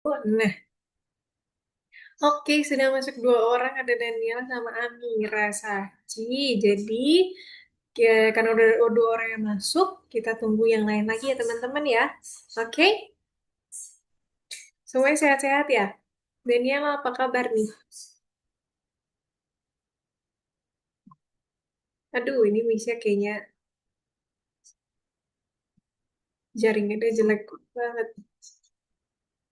Nah, oke, sudah masuk dua orang, ada Daniel sama Amira Sachi. Jadi, karena udah dua orang yang masuk, kita tunggu yang lain lagi ya teman-teman ya. Oke, semuanya sehat-sehat ya. Daniel, apa kabar nih? Aduh, ini Misha kayaknya jaringannya jelek banget.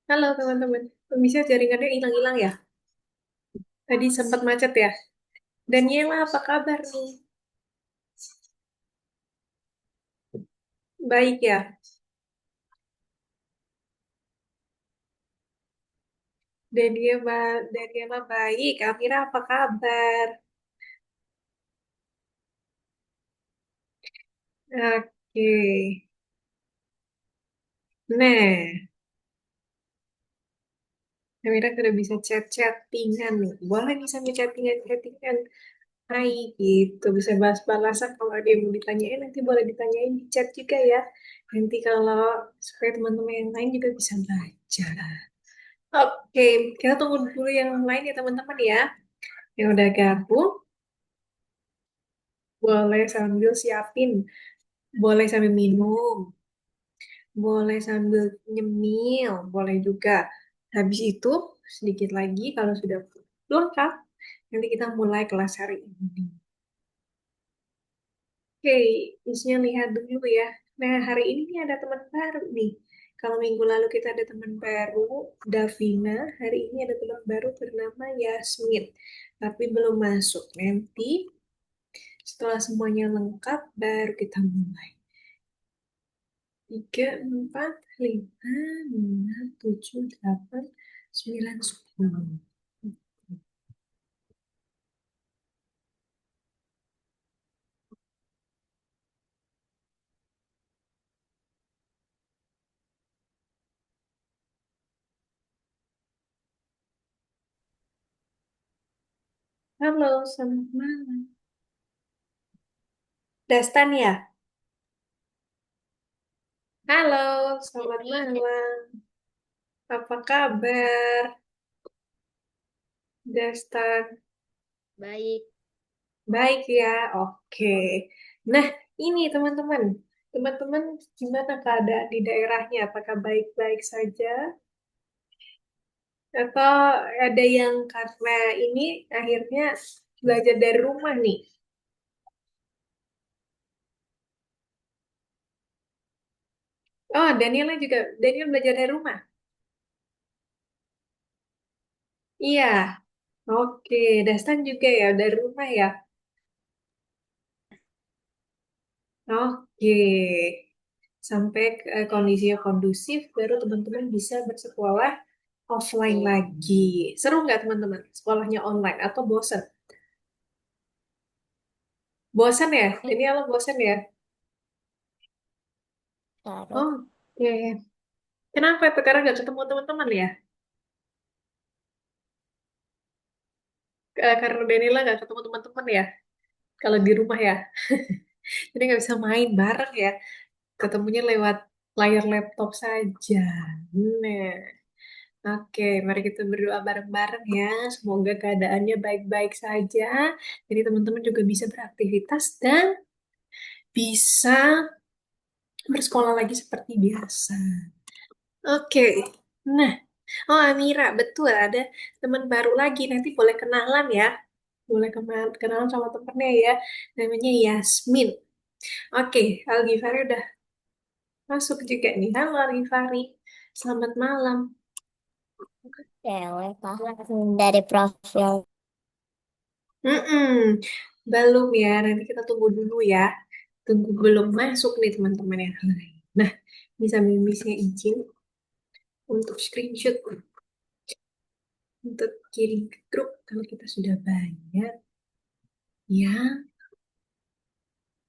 Halo teman-teman, Misha jaringannya hilang-hilang ya? Tadi sempat macet ya? Daniela, apa kabar nih? Baik ya? Daniela baik. Amira, apa kabar? Oke. Nah, Amira udah bisa chat-chattingan nih. Boleh nih sambil chattingan-chattingan. Hai, gitu. Bisa balas-balasan kalau ada yang mau ditanyain, nanti boleh ditanyain di chat juga ya. Nanti kalau supaya teman-teman yang lain juga bisa baca. Oke, kita tunggu dulu yang lain ya teman-teman ya. Yang udah gabung, boleh sambil siapin. Boleh sambil minum. Boleh sambil nyemil. Boleh juga. Habis itu, sedikit lagi kalau sudah lengkap, nanti kita mulai kelas hari ini. Oke, isinya lihat dulu ya. Nah, hari ini nih ada teman baru nih. Kalau minggu lalu kita ada teman baru, Davina. Hari ini ada teman baru bernama Yasmin. Tapi belum masuk. Nanti setelah semuanya lengkap, baru kita mulai. 3, 4, 5, 6, 7, 8, 9, 10. Halo, selamat malam. Dastan ya? Halo, selamat malam. Apa kabar, Dastan? Baik, Baik ya, oke. Nah, ini teman-teman. Teman-teman, gimana keadaan di daerahnya? Apakah baik-baik saja? Atau ada yang karena ini akhirnya belajar dari rumah nih? Oh, Daniel belajar dari rumah? Iya, oke. Dastan juga ya, dari rumah ya? Oke. Sampai kondisinya kondusif, baru teman-teman bisa bersekolah offline betul. lagi. Seru nggak teman-teman? Sekolahnya online atau bosan? Bosan ya? Ini apa bosan ya? Taruh. Oke. Kenapa itu? Karena nggak ketemu teman-teman ya? Karena Danila nggak ketemu teman-teman ya? Kalau di rumah ya? Jadi nggak bisa main bareng ya? Ketemunya lewat layar laptop saja. Nah, oke. Mari kita berdoa bareng-bareng ya. Semoga keadaannya baik-baik saja. Jadi teman-teman juga bisa beraktivitas dan bisa bersekolah lagi seperti biasa. Oke. Nah, oh Amira, betul ada teman baru lagi. Nanti boleh kenalan ya. Boleh kenalan sama temennya ya. Namanya Yasmin. Oke, Algifari udah masuk juga nih. Halo Algifari. Selamat malam. Cewek, Pak. Dari profil. Mm-mm. Belum ya, nanti kita tunggu dulu ya. Tunggu belum masuk nih teman-teman yang lain. Nah, bisa mimisnya izin untuk screenshot untuk kirim ke grup kalau kita sudah banyak yang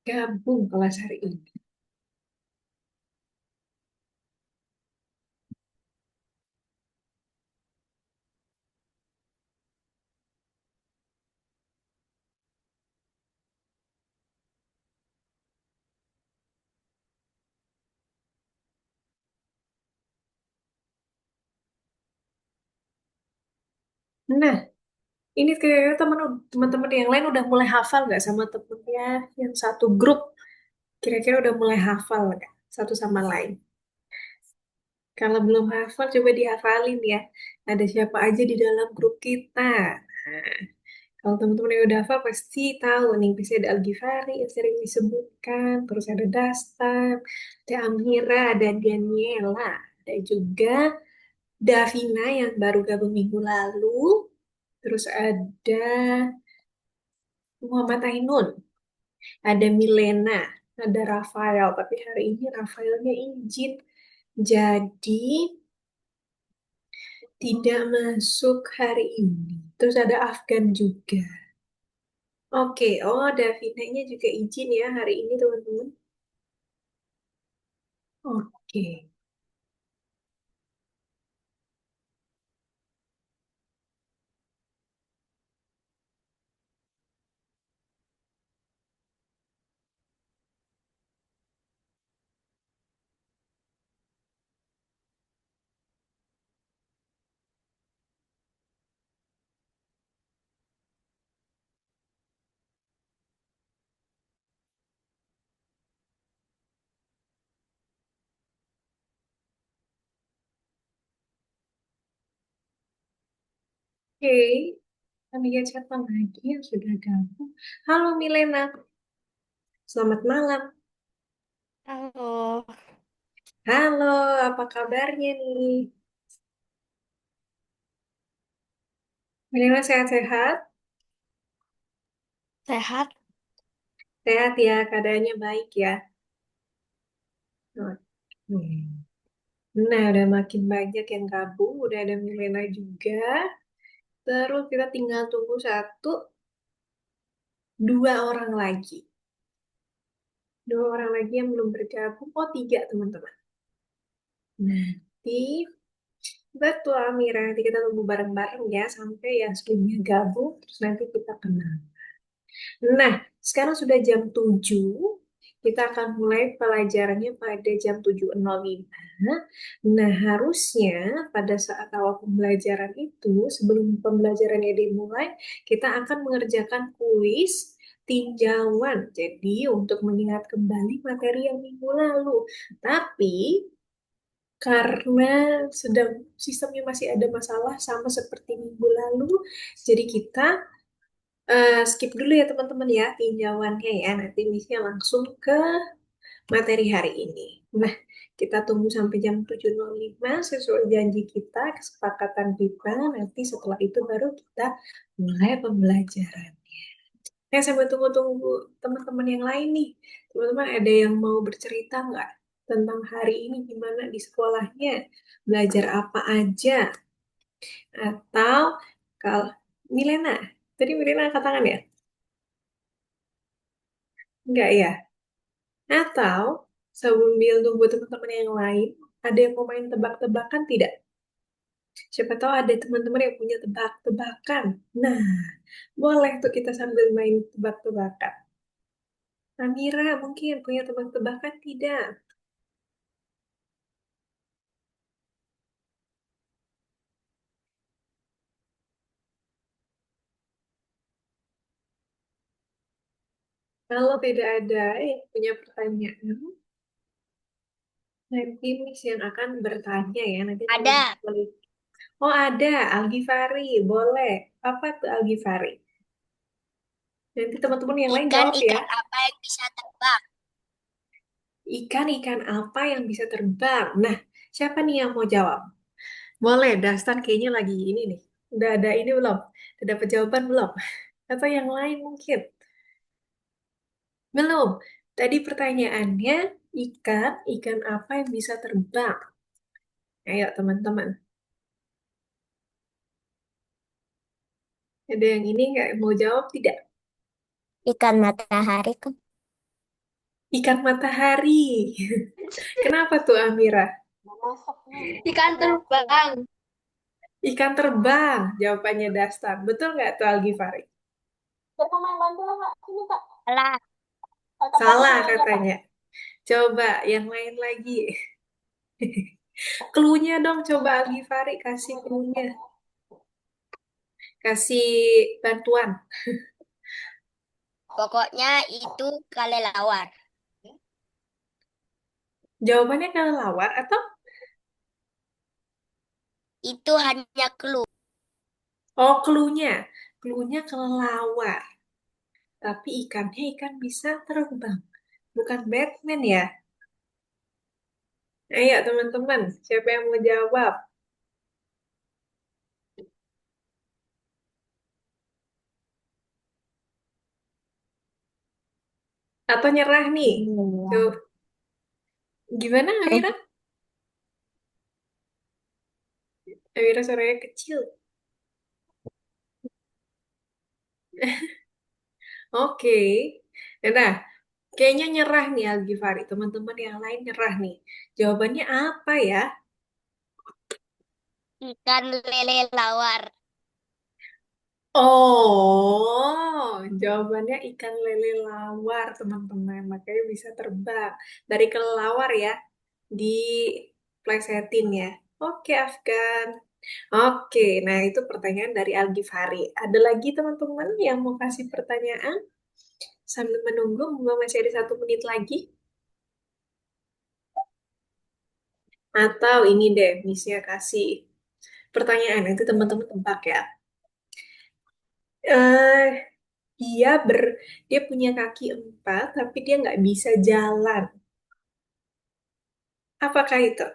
gabung kelas hari ini. Nah, ini kayaknya teman-teman yang lain udah mulai hafal nggak sama temennya yang satu grup? Kira-kira udah mulai hafal nggak satu sama lain? Kalau belum hafal, coba dihafalin ya. Ada siapa aja di dalam grup kita. Nah, kalau teman-teman yang udah hafal pasti tahu nih. Bisa ada Al-Ghifari yang sering disebutkan. Terus ada Dastan, ada Amira, ada Daniela. Ada juga Davina yang baru gabung minggu lalu. Terus ada Muhammad Ainun. Ada Milena. Ada Rafael. Tapi hari ini Rafaelnya izin. Jadi tidak masuk hari ini. Terus ada Afgan juga. Oke, oh Davinanya juga izin ya hari ini teman-teman. Oke, oke. Kita lihat siapa lagi yang sudah gabung. Halo Milena, selamat malam. Halo, Halo, apa kabarnya nih? Milena sehat-sehat? sehat? Sehat ya, keadaannya baik ya. Oke. Nah, udah makin banyak yang gabung, udah ada Milena juga. Terus kita tinggal tunggu dua orang lagi. Dua orang lagi yang belum bergabung. Oh, tiga teman-teman. Nanti, betul Amira, nanti kita tunggu bareng-bareng ya sampai yang sebelumnya gabung, terus nanti kita kenal. Nah, sekarang sudah jam 7. Kita akan mulai pelajarannya pada jam 7.05. Nah, harusnya pada saat awal pembelajaran itu, sebelum pembelajarannya dimulai, kita akan mengerjakan kuis tinjauan. Jadi, untuk mengingat kembali materi yang minggu lalu. Tapi, karena sedang sistemnya masih ada masalah sama seperti minggu lalu, jadi kita skip dulu ya teman-teman ya tinjauannya ya. Nanti misalnya langsung ke materi hari ini. Nah, kita tunggu sampai jam 7.05 sesuai janji kita, kesepakatan kita. Nanti setelah itu baru kita mulai pembelajaran. Nah, saya tunggu-tunggu teman-teman yang lain nih. Teman-teman ada yang mau bercerita nggak tentang hari ini gimana di sekolahnya? Belajar apa aja? Atau kalau Milena, tadi Milena angkat tangan ya? Enggak ya? Atau sambil nunggu teman-teman yang lain, ada yang mau main tebak-tebakan tidak? Siapa tahu ada teman-teman yang punya tebak-tebakan. Nah, boleh tuh kita sambil main tebak-tebakan. Amira mungkin punya tebak-tebakan tidak? Kalau tidak ada yang punya pertanyaan, nanti Miss yang akan bertanya ya. Nanti Ada. teman-teman. Oh ada, Algifari. Boleh. Apa tuh Algifari? Nanti teman-teman yang lain jawab ya. Ikan-ikan apa yang bisa terbang? Ikan-ikan apa yang bisa terbang? Nah, siapa nih yang mau jawab? Boleh, Dastan kayaknya lagi ini nih. Udah ada ini belum? Udah dapat jawaban belum? Atau yang lain mungkin? Belum. Tadi pertanyaannya, ikan apa yang bisa terbang? Ayo teman-teman. Ada yang ini nggak mau jawab tidak? Ikan matahari kan? Ikan matahari. Kenapa tuh Amira? Ikan terbang. Ikan terbang. Jawabannya Dastan. Betul nggak tuh Algifari? Salah. Salah katanya. Coba yang lain lagi. Cluenya dong, coba Algifari kasih cluenya. kasih bantuan. Pokoknya itu kelelawar. Jawabannya kelelawar atau Itu hanya clue. oh cluenya. Cluenya kelelawar. Tapi ikannya ikan bisa terbang. Bukan Batman ya? Ayo teman-teman, siapa yang mau jawab? Atau nyerah nih? Tuh, Iya. gimana Amira? Amira suaranya kecil. Oke. Nah, kayaknya nyerah nih Algifari. Teman-teman yang lain nyerah nih. Jawabannya apa ya? Ikan lele lawar. Oh, jawabannya ikan lele lawar, teman-teman. Makanya bisa terbang. Dari kelelawar ya, diplesetin ya. Oke, Afgan. Oke, nah itu pertanyaan dari Algifari. Ada lagi teman-teman yang mau kasih pertanyaan? Sambil menunggu, mungkin masih ada 1 menit lagi. Atau ini deh, Missnya kasih pertanyaan. Nanti teman-teman tebak ya. eh dia ber dia punya kaki 4 tapi dia nggak bisa jalan. Apakah itu?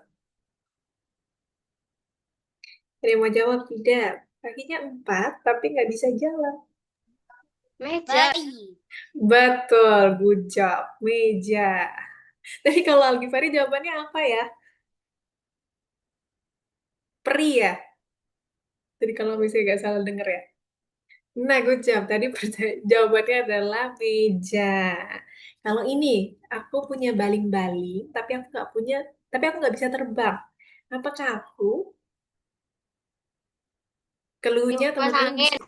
Ada yang mau jawab tidak? Kakinya 4 tapi nggak bisa jalan. Meja. Bayi. Betul, good job. Meja. Tapi kalau Algifari jawabannya apa ya? Peri ya? Jadi kalau misalnya nggak salah denger ya. Nah, good job. Tadi jawabannya adalah meja. Kalau ini, aku punya baling-baling, tapi aku nggak bisa terbang. Apakah aku? Keluhnya Kipas teman-teman bisa. angin.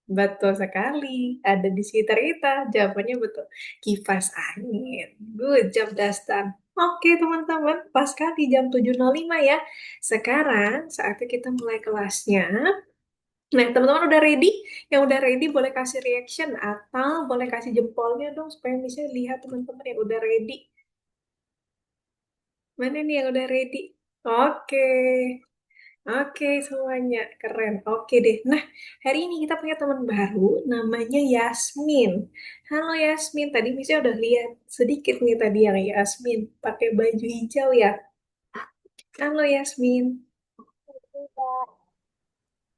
Betul sekali. Ada di sekitar kita. Jawabannya betul. Kipas angin. Good job, Dastan. Oke, teman-teman. Pas sekali jam 7.05 ya. Sekarang saatnya kita mulai kelasnya. Nah, teman-teman udah ready? Yang udah ready boleh kasih reaction atau boleh kasih jempolnya dong supaya bisa lihat teman-teman yang udah ready. Mana nih yang udah ready? Oke. Oke, semuanya keren. Oke deh. Nah, hari ini kita punya teman baru namanya Yasmin. Halo Yasmin, tadi misalnya udah lihat sedikit nih tadi yang Yasmin pakai baju hijau ya. Halo Yasmin.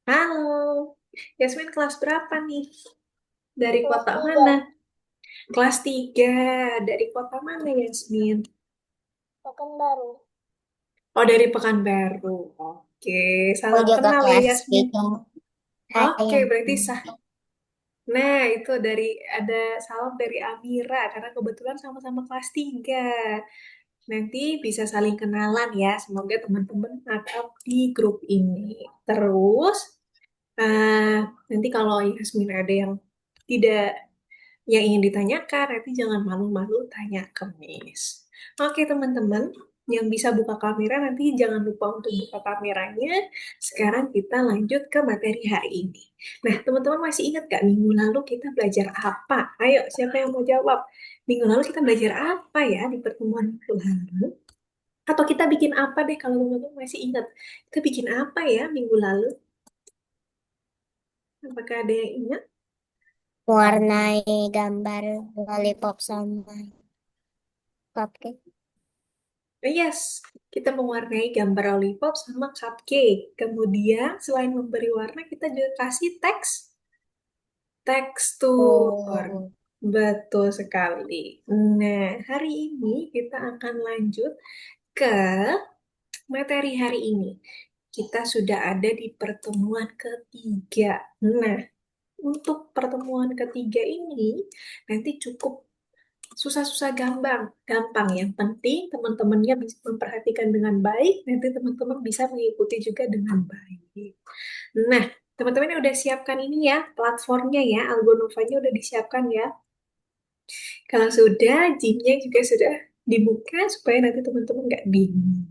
Halo. Yasmin kelas berapa nih? Dari Kelas kota tiga. mana? Kelas 3. Dari kota mana Yasmin? Pekanbaru. Oh, dari Pekanbaru. Oke, Aku salam juga kenal ya kelas Yasmin. tiga. Oke, Hai. berarti sah. Nah, itu ada salam dari Amira karena kebetulan sama-sama kelas 3. Nanti bisa saling kenalan ya. Semoga teman-teman akrab di grup ini. Terus, eh, nanti kalau Yasmin ada yang tidak yang ingin ditanyakan, nanti jangan malu-malu tanya ke Miss. Oke, teman-teman, yang bisa buka kamera nanti jangan lupa untuk buka kameranya. Sekarang kita lanjut ke materi hari ini. Nah, teman-teman masih ingat gak minggu lalu kita belajar apa? Ayo, siapa yang mau jawab? Minggu lalu kita belajar apa ya di pertemuan minggu lalu? Atau kita bikin apa deh kalau teman-teman masih ingat? Kita bikin apa ya minggu lalu? Apakah ada yang ingat? Warnai gambar lollipop sama cupcake. Yes, kita mewarnai gambar lollipop sama cupcake. Kemudian selain memberi warna, kita juga kasih tekstur. Oh, Betul sekali. Nah, hari ini kita akan lanjut ke materi hari ini. Kita sudah ada di pertemuan ketiga. Nah, untuk pertemuan ketiga ini nanti cukup susah-susah gampang. Yang penting teman-temannya bisa memperhatikan dengan baik, nanti teman-teman bisa mengikuti juga dengan baik. Nah, teman-teman yang udah siapkan ini ya, platformnya ya, Algonovanya udah disiapkan ya. Kalau sudah, gymnya juga sudah dibuka supaya nanti teman-teman nggak bingung.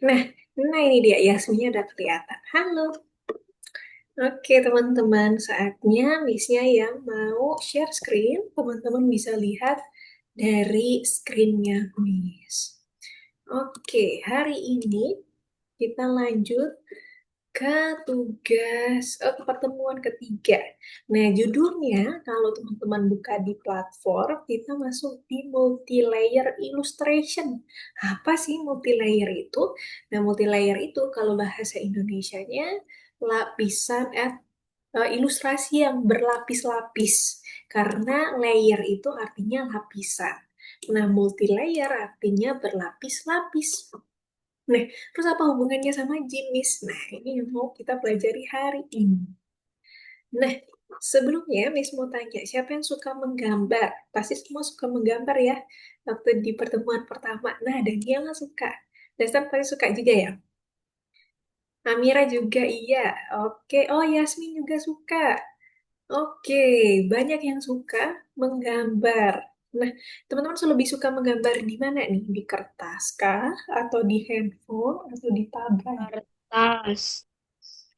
Nah, nah ini dia, Yasminnya udah kelihatan. Halo. Oke, teman-teman, saatnya Miss-nya yang mau share screen. Teman-teman bisa lihat dari screen-nya Miss. Oke, hari ini kita lanjut ke ke pertemuan ketiga. Nah, judulnya kalau teman-teman buka di platform, kita masuk di multi-layer illustration. Apa sih multi-layer itu? Nah, multi-layer itu kalau bahasa Indonesianya lapisan ilustrasi yang berlapis-lapis. Karena layer itu artinya lapisan. Nah, multi-layer artinya berlapis-lapis. Nah, terus apa hubungannya sama jenis? Nah, ini yang mau kita pelajari hari ini. Nah, sebelumnya Miss mau tanya, siapa yang suka menggambar? Pasti semua suka menggambar ya, waktu di pertemuan pertama. Nah, Daniela suka. Dasar pasti suka juga ya? Amira juga iya. Oke, oh Yasmin juga suka. Oke, banyak yang suka menggambar. Nah, teman-teman lebih suka menggambar di mana nih? Di kertas kah? Atau di handphone? Atau di tablet? Kertas.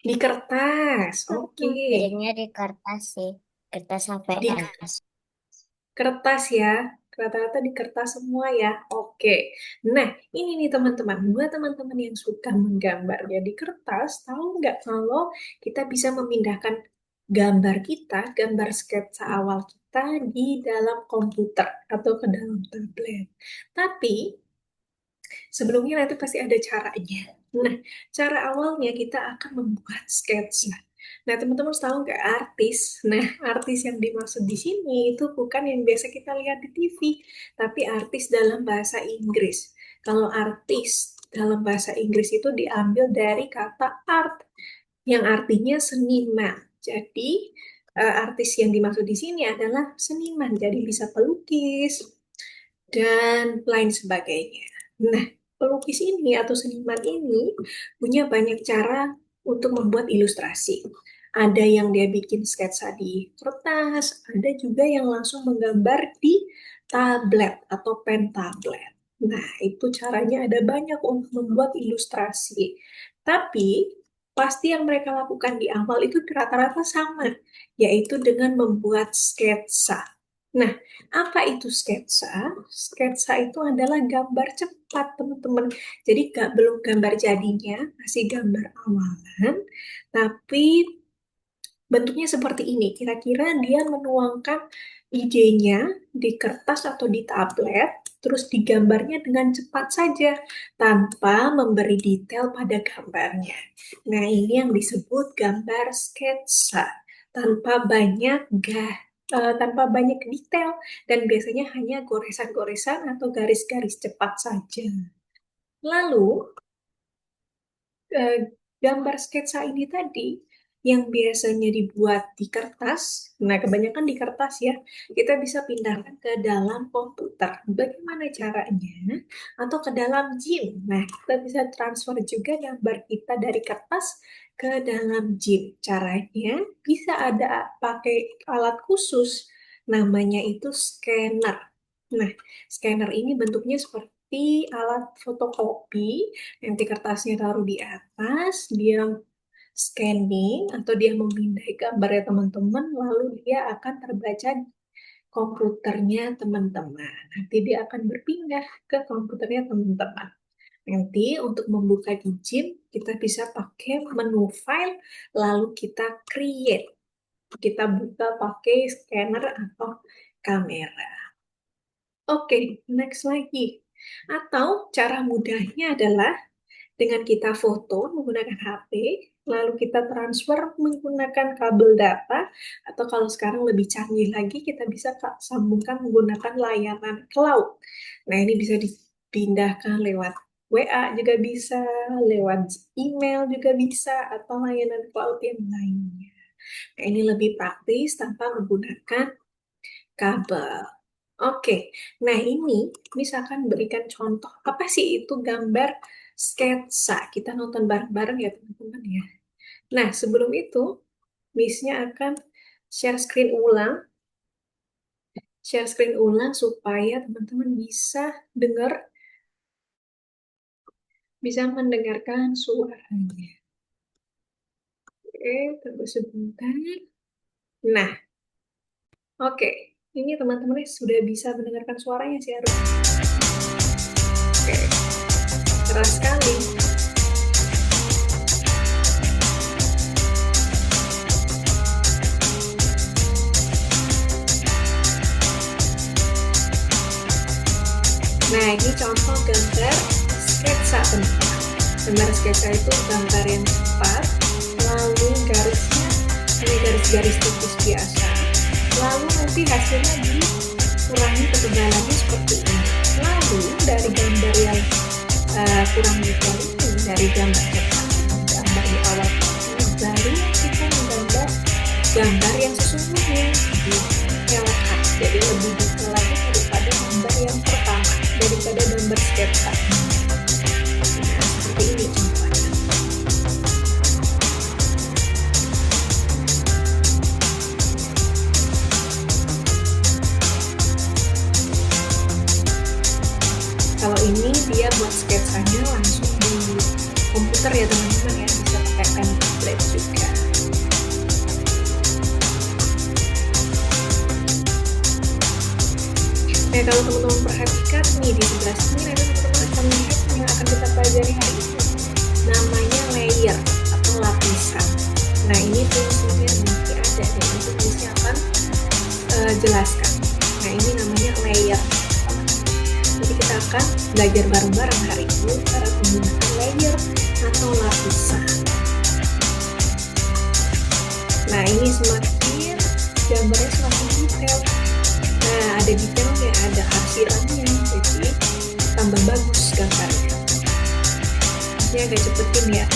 Di kertas, oke. Kirimnya di kertas sih. Kertas Di HVS. kertas ya. Rata-rata di kertas semua ya. Oke. Nah, ini nih teman-teman. Buat teman-teman yang suka menggambar ya di kertas, tahu nggak kalau kita bisa memindahkan gambar kita, gambar sketsa awal kita di dalam komputer atau ke dalam tablet. Tapi sebelumnya nanti pasti ada caranya. Nah, cara awalnya kita akan membuat sketsa. Nah, teman-teman tahu nggak artis? Nah, artis yang dimaksud di sini itu bukan yang biasa kita lihat di TV, tapi artis dalam bahasa Inggris. Kalau artis dalam bahasa Inggris itu diambil dari kata art, yang artinya seniman. Jadi, artis yang dimaksud di sini adalah seniman. Jadi bisa pelukis, dan lain sebagainya. Nah, pelukis ini atau seniman ini punya banyak cara untuk membuat ilustrasi. Ada yang dia bikin sketsa di kertas, ada juga yang langsung menggambar di tablet atau pen tablet. Nah, itu caranya ada banyak untuk membuat ilustrasi. Tapi, pasti yang mereka lakukan di awal itu rata-rata sama, yaitu dengan membuat sketsa. Nah, apa itu sketsa? Sketsa itu adalah gambar cepat, teman-teman. Jadi belum gambar jadinya, masih gambar awalan, tapi bentuknya seperti ini. Kira-kira dia menuangkan idenya di kertas atau di tablet, terus digambarnya dengan cepat saja, tanpa memberi detail pada gambarnya. Nah, ini yang disebut gambar sketsa, tanpa banyak tanpa banyak detail, dan biasanya hanya goresan-goresan atau garis-garis cepat saja. Lalu, eh, gambar sketsa ini tadi yang biasanya dibuat di kertas, nah kebanyakan di kertas ya, kita bisa pindahkan ke dalam komputer. Bagaimana caranya? Atau ke dalam Gym. Nah, kita bisa transfer juga gambar kita dari kertas ke dalam Gym. Caranya bisa ada pakai alat khusus, namanya itu scanner. Nah, scanner ini bentuknya seperti alat fotokopi. Nanti kertasnya taruh di atas, dia scanning atau dia memindai gambarnya teman-teman, lalu dia akan terbaca di komputernya teman-teman. Nanti dia akan berpindah ke komputernya teman-teman. Nanti untuk membuka di Gym, kita bisa pakai menu file, lalu kita create. Kita buka pakai scanner atau kamera. Oke, next lagi. Atau cara mudahnya adalah dengan kita foto menggunakan HP, lalu kita transfer menggunakan kabel data, atau kalau sekarang lebih canggih lagi, kita bisa sambungkan menggunakan layanan cloud. Nah, ini bisa dipindahkan lewat WA juga bisa, lewat email juga bisa, atau layanan cloud yang lainnya. Nah, ini lebih praktis tanpa menggunakan kabel. Oke, nah ini misalkan berikan contoh, apa sih itu gambar sketsa? Kita nonton bareng-bareng ya teman-teman ya. Nah, sebelum itu, Miss-nya akan share screen ulang, supaya teman-teman bisa mendengarkan suaranya. tunggu sebentar. Nah, oke. Ini teman-teman sudah bisa mendengarkan suaranya sih harus. Oke, keras sekali. Nah, ini contoh gambar sketsa teman-teman. Gambar sketsa itu gambar yang cepat, lalu garisnya hanya garis-garis tipis biasa, lalu nanti hasilnya dikurangi ketebalannya seperti ini. Lalu dari gambar yang kurang detail ini, dari gambar cepat, gambar di awal ini, baru kita menggambar gambar yang sesungguhnya dielakkan. Jadi lebih detail lagi daripada gambar yang pertama, daripada gambar sketsa. Nah, seperti ini contohnya. Kalau ini dia buat sketsanya langsung di komputer ya teman-teman ya, bisa pakai pen tablet juga. Nah, kalau teman-teman perhatikan nih di sebelah sini nanti teman-teman akan melihat yang akan kita pelajari hari ini. Namanya layer atau lapisan. Nah, ini fungsinya nanti ada dan itu fungsinya akan jelaskan. Nah, ini namanya layer. Jadi kita akan belajar bareng-bareng hari ini cara menggunakan layer atau lapisan. Nah, ini semakin gambarnya semakin detail. Nah, ada detailnya, ada arsirannya, jadi tambah bagus gambarnya. Ini agak cepetin ya.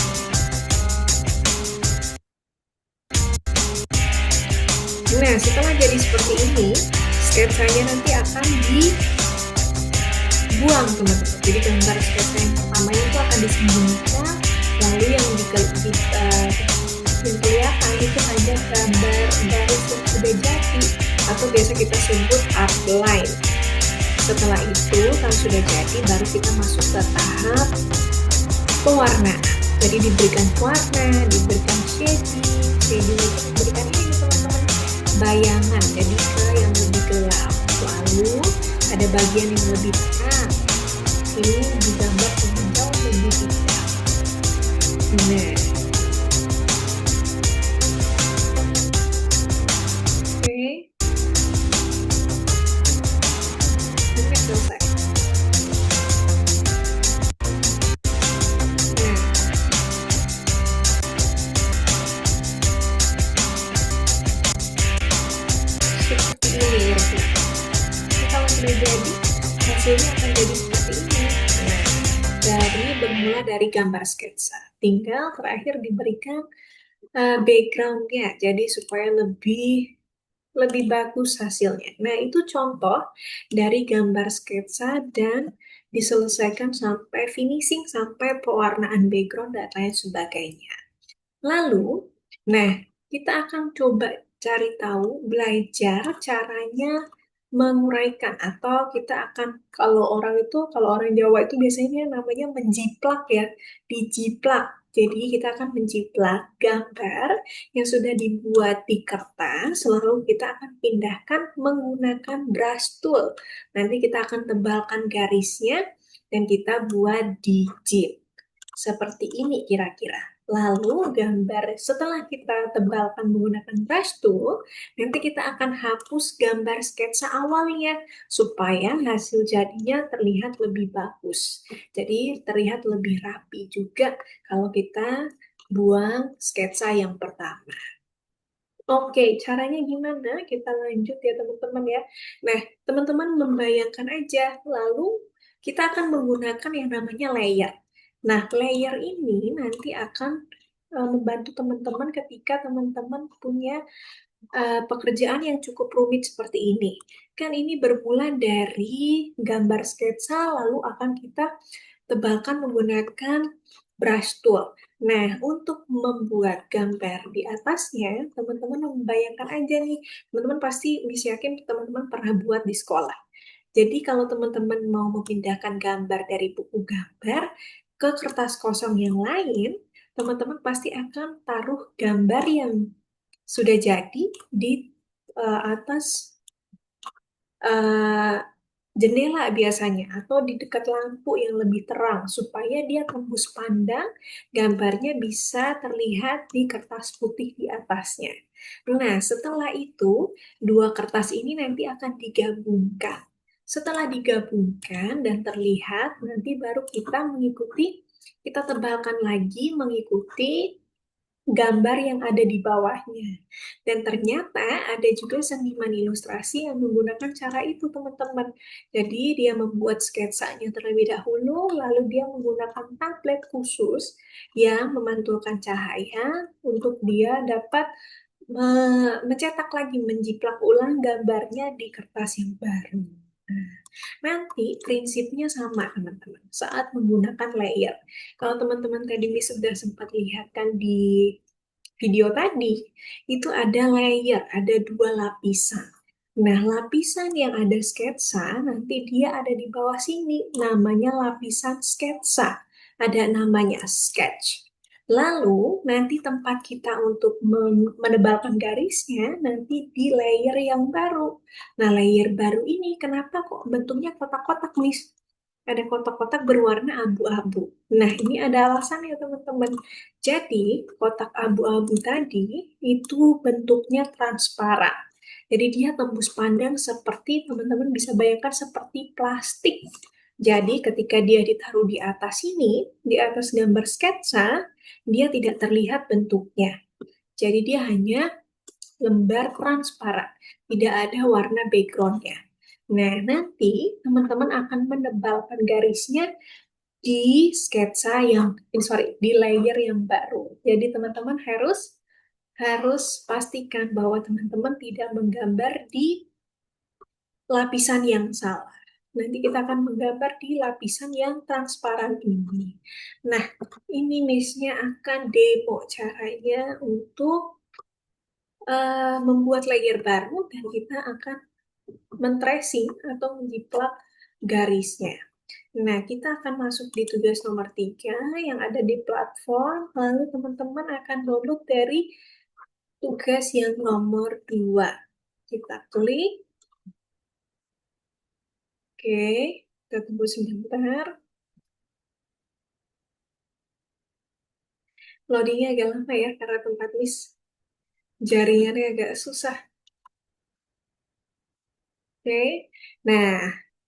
Nah, setelah jadi seperti ini, sketsanya nanti akan dibuang teman-teman. Jadi gambar sketsa yang pertama itu akan disembunyikan, lalu yang kelihatan itu hanya gambar garis yang sudah jadi atau biasa kita sebut outline. Setelah itu, kalau sudah jadi, baru kita masuk ke tahap pewarnaan. Jadi diberikan warna, diberikan shading itu diberikan ini teman-teman, bayangan, jadi ke yang lebih gelap. Lalu ada bagian yang lebih terang. Ini digambar dengan jauh lebih detail. Nah, oke. Ini selesai. Nah, seperti ini ya. Kalau sudah jadi, hasilnya akan jadi seperti ini. Nah, bermula dari gambar sketsa. Tinggal terakhir diberikan background-nya, jadi supaya lebih bagus hasilnya. Nah, itu contoh dari gambar sketsa dan diselesaikan sampai finishing, sampai pewarnaan background dan lain sebagainya. Lalu, nah, kita akan coba cari tahu, belajar caranya menguraikan atau kita akan kalau orang Jawa itu biasanya namanya menjiplak ya, dijiplak. Jadi kita akan menjiplak gambar yang sudah dibuat di kertas, lalu kita akan pindahkan menggunakan brush tool. Nanti kita akan tebalkan garisnya dan kita buat digit. Seperti ini kira-kira. Lalu gambar setelah kita tebalkan menggunakan brush tool, nanti kita akan hapus gambar sketsa awalnya supaya hasil jadinya terlihat lebih bagus. Jadi terlihat lebih rapi juga kalau kita buang sketsa yang pertama. Oke, caranya gimana? Kita lanjut ya teman-teman ya. Nah, teman-teman membayangkan aja, lalu kita akan menggunakan yang namanya layer. Nah, layer ini nanti akan membantu teman-teman ketika teman-teman punya pekerjaan yang cukup rumit seperti ini. Kan ini bermula dari gambar sketsa, lalu akan kita tebalkan menggunakan brush tool. Nah, untuk membuat gambar di atasnya, teman-teman membayangkan aja nih, teman-teman pasti bisa yakin teman-teman pernah buat di sekolah. Jadi kalau teman-teman mau memindahkan gambar dari buku gambar ke kertas kosong yang lain, teman-teman pasti akan taruh gambar yang sudah jadi di atas eh, jendela biasanya atau di dekat lampu yang lebih terang supaya dia tembus pandang, gambarnya bisa terlihat di kertas putih di atasnya. Nah, setelah itu dua kertas ini nanti akan digabungkan. Setelah digabungkan dan terlihat, nanti baru kita tebalkan lagi mengikuti gambar yang ada di bawahnya. Dan ternyata ada juga seniman ilustrasi yang menggunakan cara itu, teman-teman. Jadi dia membuat sketsanya terlebih dahulu, lalu dia menggunakan tablet khusus yang memantulkan cahaya untuk dia dapat mencetak lagi, menjiplak ulang gambarnya di kertas yang baru. Nah, nanti prinsipnya sama, teman-teman, saat menggunakan layer. Kalau teman-teman tadi sudah sempat lihat kan di video tadi, itu ada layer, ada dua lapisan. Nah, lapisan yang ada sketsa, nanti dia ada di bawah sini, namanya lapisan sketsa. Ada namanya sketch. Lalu, nanti tempat kita untuk menebalkan garisnya, nanti di layer yang baru. Nah, layer baru ini kenapa kok bentuknya kotak-kotak, Miss? Ada kotak-kotak berwarna abu-abu. Nah, ini ada alasannya, teman-teman. Jadi, kotak abu-abu tadi itu bentuknya transparan. Jadi, dia tembus pandang seperti teman-teman bisa bayangkan seperti plastik. Jadi, ketika dia ditaruh di atas sini, di atas gambar sketsa, dia tidak terlihat bentuknya. Jadi, dia hanya lembar transparan, tidak ada warna backgroundnya. Nah, nanti teman-teman akan menebalkan garisnya di sketsa yang, di layer yang baru. Jadi teman-teman harus harus pastikan bahwa teman-teman tidak menggambar di lapisan yang salah. Nanti kita akan menggambar di lapisan yang transparan ini. Nah, ini Miss-nya akan demo caranya untuk membuat layer baru dan kita akan men-tracing atau menjiplak garisnya. Nah, kita akan masuk di tugas nomor 3 yang ada di platform, lalu teman-teman akan download dari tugas yang nomor 2. Kita klik, oke, kita tunggu sebentar. Loadingnya agak lama ya, karena tempat Miss jaringannya agak susah. Oke, nah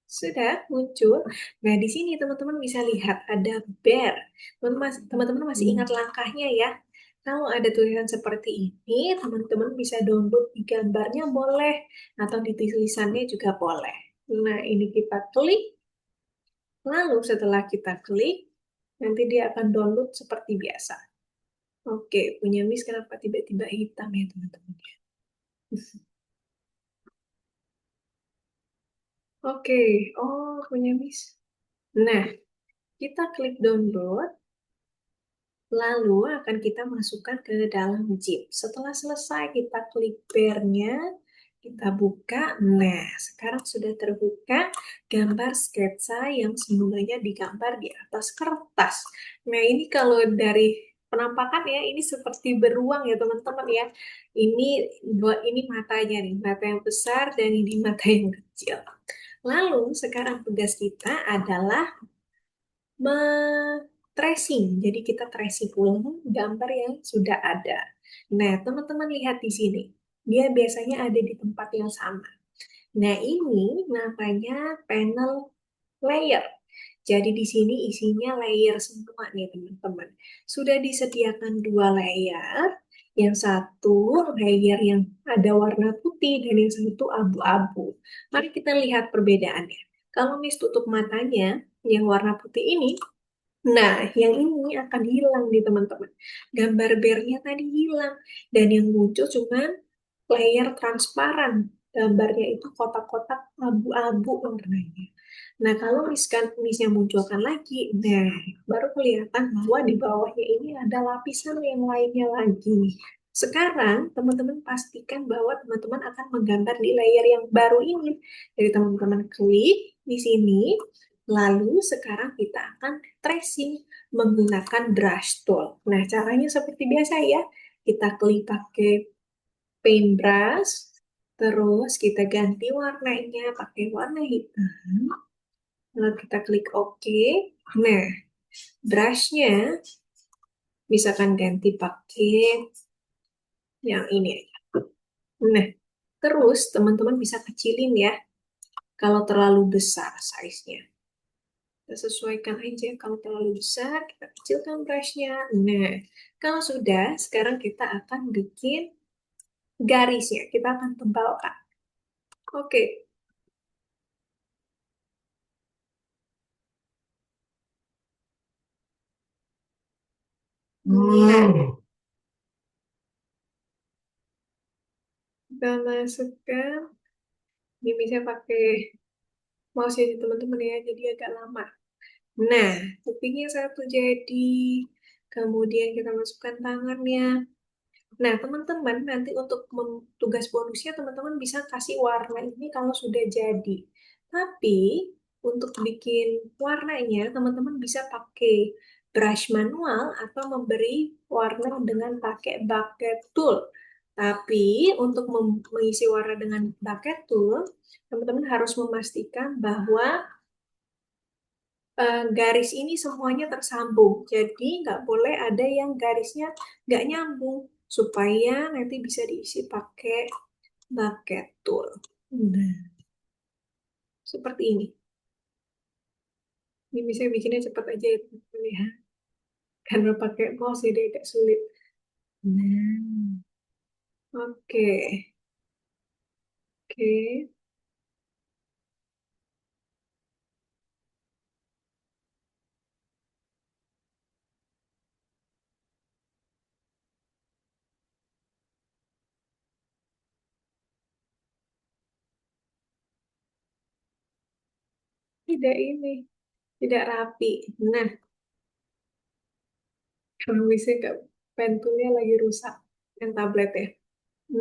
sudah muncul. Nah di sini teman-teman bisa lihat ada bear. Teman-teman masih ingat langkahnya ya. Kalau ada tulisan seperti ini, teman-teman bisa download di gambarnya boleh atau di tulisannya juga boleh. Nah ini kita klik, lalu setelah kita klik, nanti dia akan download seperti biasa. Oke, punya Miss kenapa tiba-tiba hitam ya teman-teman? Oke, oh punya Miss. Nah, kita klik download, lalu akan kita masukkan ke dalam zip. Setelah selesai, kita klik bear-nya, kita buka. Nah, sekarang sudah terbuka gambar sketsa yang semulanya digambar di atas kertas. Nah, ini kalau dari penampakan ya, ini seperti beruang ya teman-teman ya. Ini ini matanya nih, mata yang besar dan ini mata yang kecil. Lalu sekarang tugas kita adalah tracing. Jadi kita tracing ulang gambar yang sudah ada. Nah, teman-teman lihat di sini. Dia biasanya ada di tempat yang sama. Nah, ini namanya panel layer. Jadi di sini isinya layer semua nih teman-teman. Sudah disediakan dua layer. Yang satu layer yang ada warna putih dan yang satu abu-abu. Mari kita lihat perbedaannya. Kalau Miss tutup matanya, yang warna putih ini, nah, yang ini akan hilang nih teman-teman. Gambar bearnya tadi hilang. Dan yang muncul cuma layer transparan. Gambarnya itu kotak-kotak abu-abu warnanya. Nah, kalau misnya munculkan lagi, nah, baru kelihatan bahwa di bawahnya ini ada lapisan yang lainnya lagi. Sekarang, teman-teman pastikan bahwa teman-teman akan menggambar di layer yang baru ini. Jadi, teman-teman klik di sini, lalu sekarang kita akan tracing menggunakan brush tool. Nah, caranya seperti biasa ya. Kita klik pakai paintbrush, terus kita ganti warnanya pakai warna hitam, lalu kita klik OK. Nah, brushnya misalkan ganti pakai yang ini aja. Nah, terus teman-teman bisa kecilin ya, kalau terlalu besar size-nya. Kita sesuaikan aja, kalau terlalu besar, kita kecilkan brushnya. Nah, kalau sudah, sekarang kita akan bikin garisnya. Kita akan tebalkan. Oke. Nah, kita masukkan. Ini bisa pakai mouse jadi teman-teman ya, jadi agak lama. Nah, kupingnya satu jadi. Kemudian kita masukkan tangannya. Nah, teman-teman, nanti untuk tugas bonusnya, teman-teman bisa kasih warna ini kalau sudah jadi. Tapi, untuk bikin warnanya, teman-teman bisa pakai brush manual atau memberi warna dengan pakai bucket tool. Tapi, untuk mengisi warna dengan bucket tool, teman-teman harus memastikan bahwa garis ini semuanya tersambung. Jadi nggak boleh ada yang garisnya nggak nyambung supaya nanti bisa diisi pakai bucket tool. Nah, seperti ini. Ini bisa bikinnya cepat aja ya teman-teman ya. Karena pakai mouse jadi agak sulit. Nah, oke. Oke. Tidak ini. Tidak rapi. Nah, kalau bisa nggak pentoolnya lagi rusak. Yang tablet ya.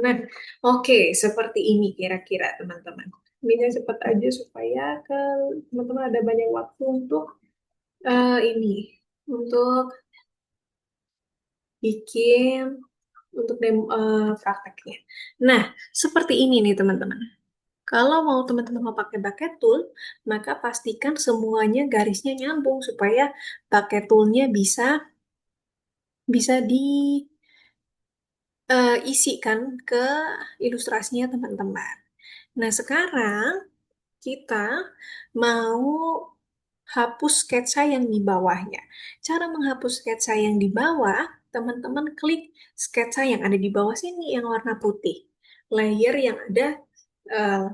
Nah, oke, seperti ini kira-kira teman-teman. Ini cepat aja supaya ke teman-teman ada banyak waktu untuk ini, untuk bikin, untuk prakteknya. Nah, seperti ini nih teman-teman. Kalau mau teman-teman mau pakai bucket tool, maka pastikan semuanya garisnya nyambung supaya bucket toolnya bisa bisa diisikan ke ilustrasinya teman-teman. Nah, sekarang kita mau hapus sketsa yang di bawahnya. Cara menghapus sketsa yang di bawah, teman-teman klik sketsa yang ada di bawah sini yang warna putih. Layer yang ada eh,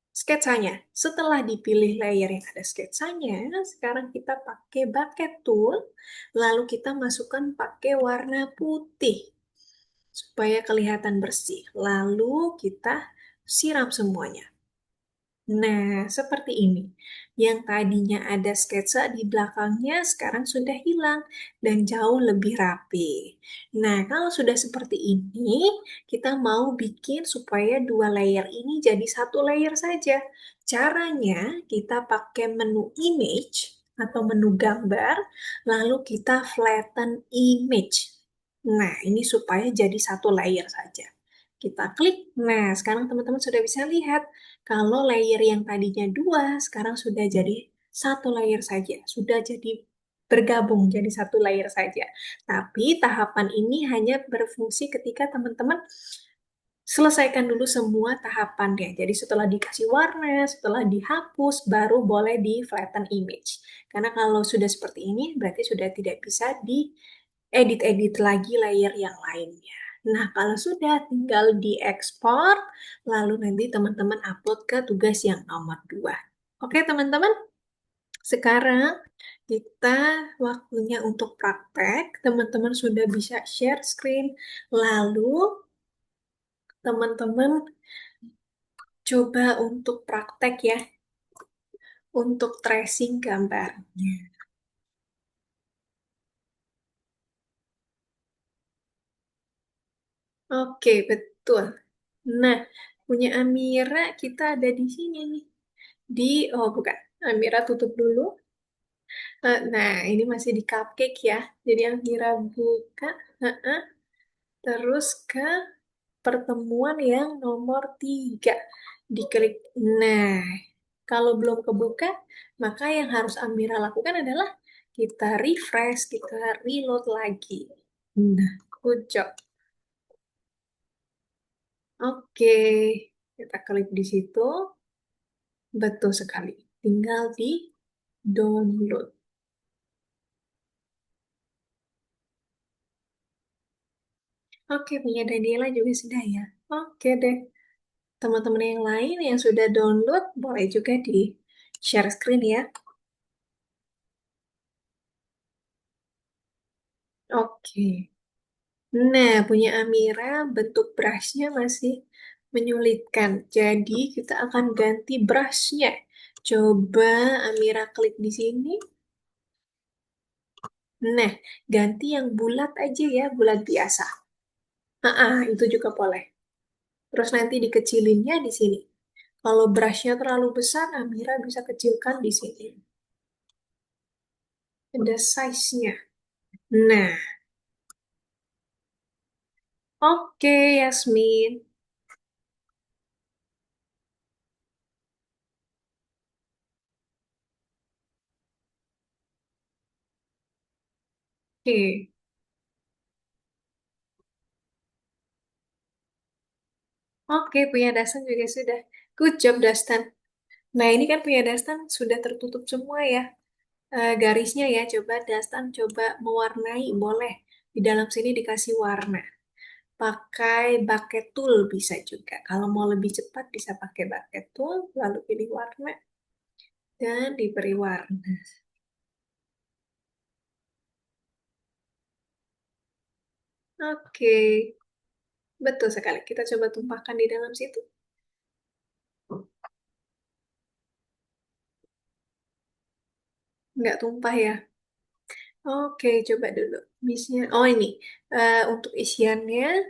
sketsanya. Setelah dipilih layer yang ada sketsanya, sekarang kita pakai bucket tool, lalu kita masukkan pakai warna putih supaya kelihatan bersih. Lalu kita siram semuanya. Nah, seperti ini. Yang tadinya ada sketsa di belakangnya sekarang sudah hilang dan jauh lebih rapi. Nah, kalau sudah seperti ini, kita mau bikin supaya dua layer ini jadi satu layer saja. Caranya, kita pakai menu image atau menu gambar, lalu kita flatten image. Nah, ini supaya jadi satu layer saja. Kita klik. Nah, sekarang teman-teman sudah bisa lihat kalau layer yang tadinya dua, sekarang sudah jadi satu layer saja. Sudah jadi bergabung jadi satu layer saja. Tapi tahapan ini hanya berfungsi ketika teman-teman selesaikan dulu semua tahapannya. Jadi setelah dikasih warna, setelah dihapus, baru boleh di flatten image. Karena kalau sudah seperti ini, berarti sudah tidak bisa diedit-edit lagi layer yang lainnya. Nah, kalau sudah tinggal diekspor, lalu nanti teman-teman upload ke tugas yang nomor 2. Oke, teman-teman. Sekarang kita waktunya untuk praktek. Teman-teman sudah bisa share screen. Lalu teman-teman coba untuk praktek ya, untuk tracing gambarnya. Oke, betul. Nah, punya Amira kita ada di sini nih. Di, oh bukan, Amira tutup dulu. Nah, ini masih di cupcake ya. Jadi Amira buka, heeh, terus ke pertemuan yang nomor 3. Diklik. Nah, kalau belum kebuka, maka yang harus Amira lakukan adalah kita refresh, kita reload lagi. Nah, good job. Oke, kita klik di situ. Betul sekali. Tinggal di download. Oke, punya Daniela juga sudah ya. Oke deh. Teman-teman yang lain yang sudah download, boleh juga di share screen ya. Oke. Nah, punya Amira, bentuk brushnya masih menyulitkan. Jadi, kita akan ganti brushnya. Coba Amira klik di sini. Nah, ganti yang bulat aja ya, bulat biasa. Itu juga boleh. Terus nanti dikecilinnya di sini. Kalau brushnya terlalu besar, Amira bisa kecilkan di sini. Ada size-nya. Nah, oke Yasmin. Oke, oke punya Dastan juga sudah. Good job Dastan. Nah ini kan punya Dastan sudah tertutup semua ya. Garisnya ya, coba Dastan coba mewarnai, boleh. Di dalam sini dikasih warna. Pakai bucket tool bisa juga. Kalau mau lebih cepat bisa pakai bucket tool, lalu pilih warna dan diberi warna. Oke, betul sekali. Kita coba tumpahkan di dalam situ. Nggak tumpah ya. Oke, coba dulu. Misnya, oh ini. Untuk isiannya,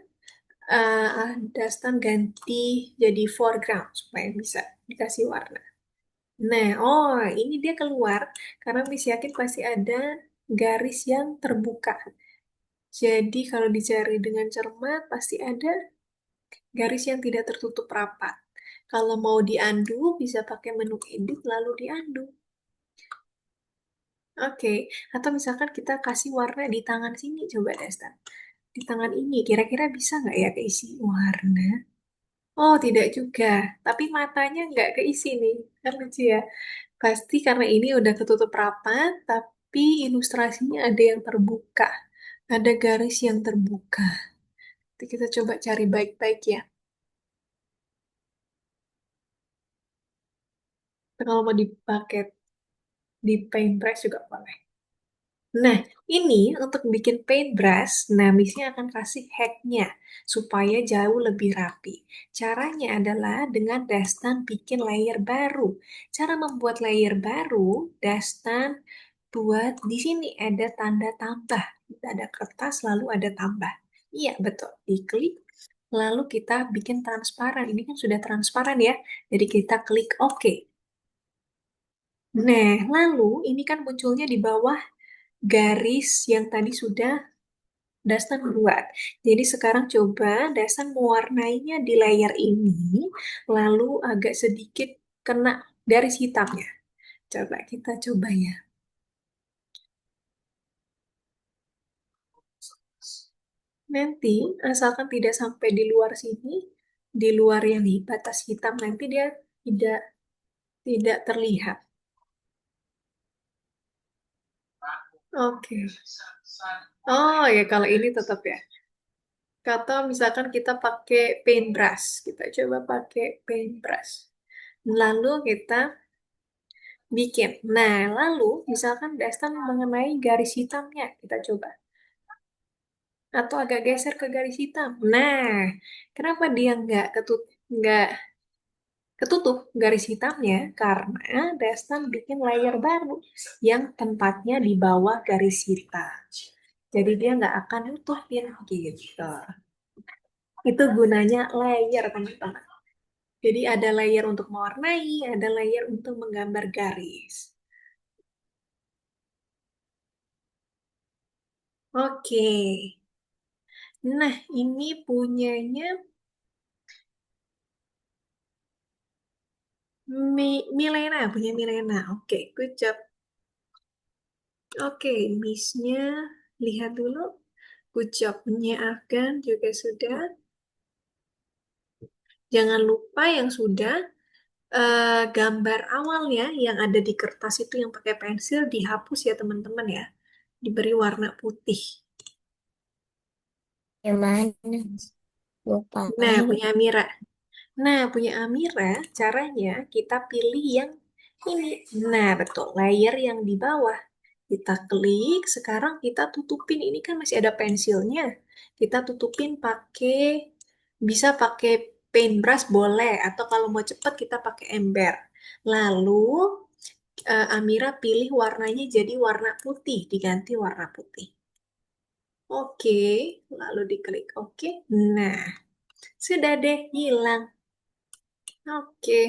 Dastan ganti jadi foreground supaya bisa dikasih warna. Nah, oh ini dia keluar karena Miss yakin pasti ada garis yang terbuka. Jadi kalau dicari dengan cermat pasti ada garis yang tidak tertutup rapat. Kalau mau diandu bisa pakai menu edit lalu diandu. Oke, atau misalkan kita kasih warna di tangan sini, coba Desta. Di tangan ini, kira-kira bisa nggak ya keisi warna? Oh, tidak juga. Tapi matanya nggak keisi nih. Kan lucu ya. Pasti karena ini udah ketutup rapat, tapi ilustrasinya ada yang terbuka. Ada garis yang terbuka. Nanti kita coba cari baik-baik ya. Kalau mau dipakai di paintbrush juga boleh. Nah, ini untuk bikin paintbrush, nah Missnya akan kasih hacknya supaya jauh lebih rapi. Caranya adalah dengan Dastan bikin layer baru. Cara membuat layer baru, Dastan buat di sini ada tanda tambah. Kita ada kertas lalu ada tambah. Iya, betul. Diklik, lalu kita bikin transparan. Ini kan sudah transparan ya. Jadi kita klik OK. Nah, lalu ini kan munculnya di bawah garis yang tadi sudah Dastan buat. Jadi sekarang coba Dastan mewarnainya di layar ini, lalu agak sedikit kena garis hitamnya. Coba kita coba ya. Nanti asalkan tidak sampai di luar sini, di luar yang di batas hitam nanti dia tidak tidak terlihat. Oke. Oh ya kalau ini tetap ya. Kata misalkan kita pakai paintbrush, kita coba pakai paintbrush. Lalu kita bikin. Nah, lalu misalkan Dastan mengenai garis hitamnya, kita coba. Atau agak geser ke garis hitam. Nah, kenapa dia nggak ketutup garis hitamnya? Karena Dastan bikin layer baru yang tempatnya di bawah garis hitam. Jadi dia nggak akan nutupin gitu. Itu gunanya layer, teman-teman. Jadi ada layer untuk mewarnai, ada layer untuk menggambar garis. Oke. Nah, ini punyanya Milena, punya Milena. Oke, good job. Oke, Miss-nya lihat dulu. Good job. Punya Afgan juga sudah. Jangan lupa yang sudah gambar awalnya yang ada di kertas itu yang pakai pensil dihapus ya teman-teman ya. Diberi warna putih. Gimana? Lupa Nah, lagi. punya Amira. Nah, punya Amira, caranya kita pilih yang ini. Nah, betul. Layer yang di bawah. Kita klik, sekarang kita tutupin. Ini kan masih ada pensilnya. Kita tutupin bisa pakai paintbrush boleh. Atau kalau mau cepat kita pakai ember. Lalu, Amira pilih warnanya jadi warna putih. Diganti warna putih. Oke, lalu diklik oke. Nah, sudah deh hilang. Oke,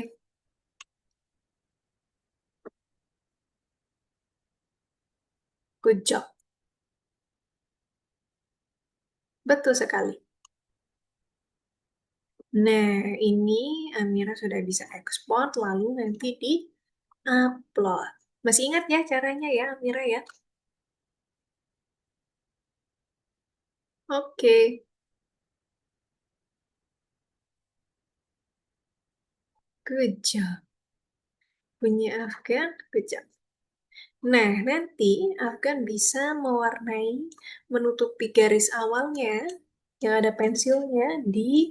good job. Betul sekali. Nah, ini Amira sudah bisa ekspor, lalu nanti di-upload. Masih ingat ya caranya ya, Amira ya? Oke, good job. Punya Afgan, good job. Nah, nanti Afgan bisa menutupi garis awalnya yang ada pensilnya di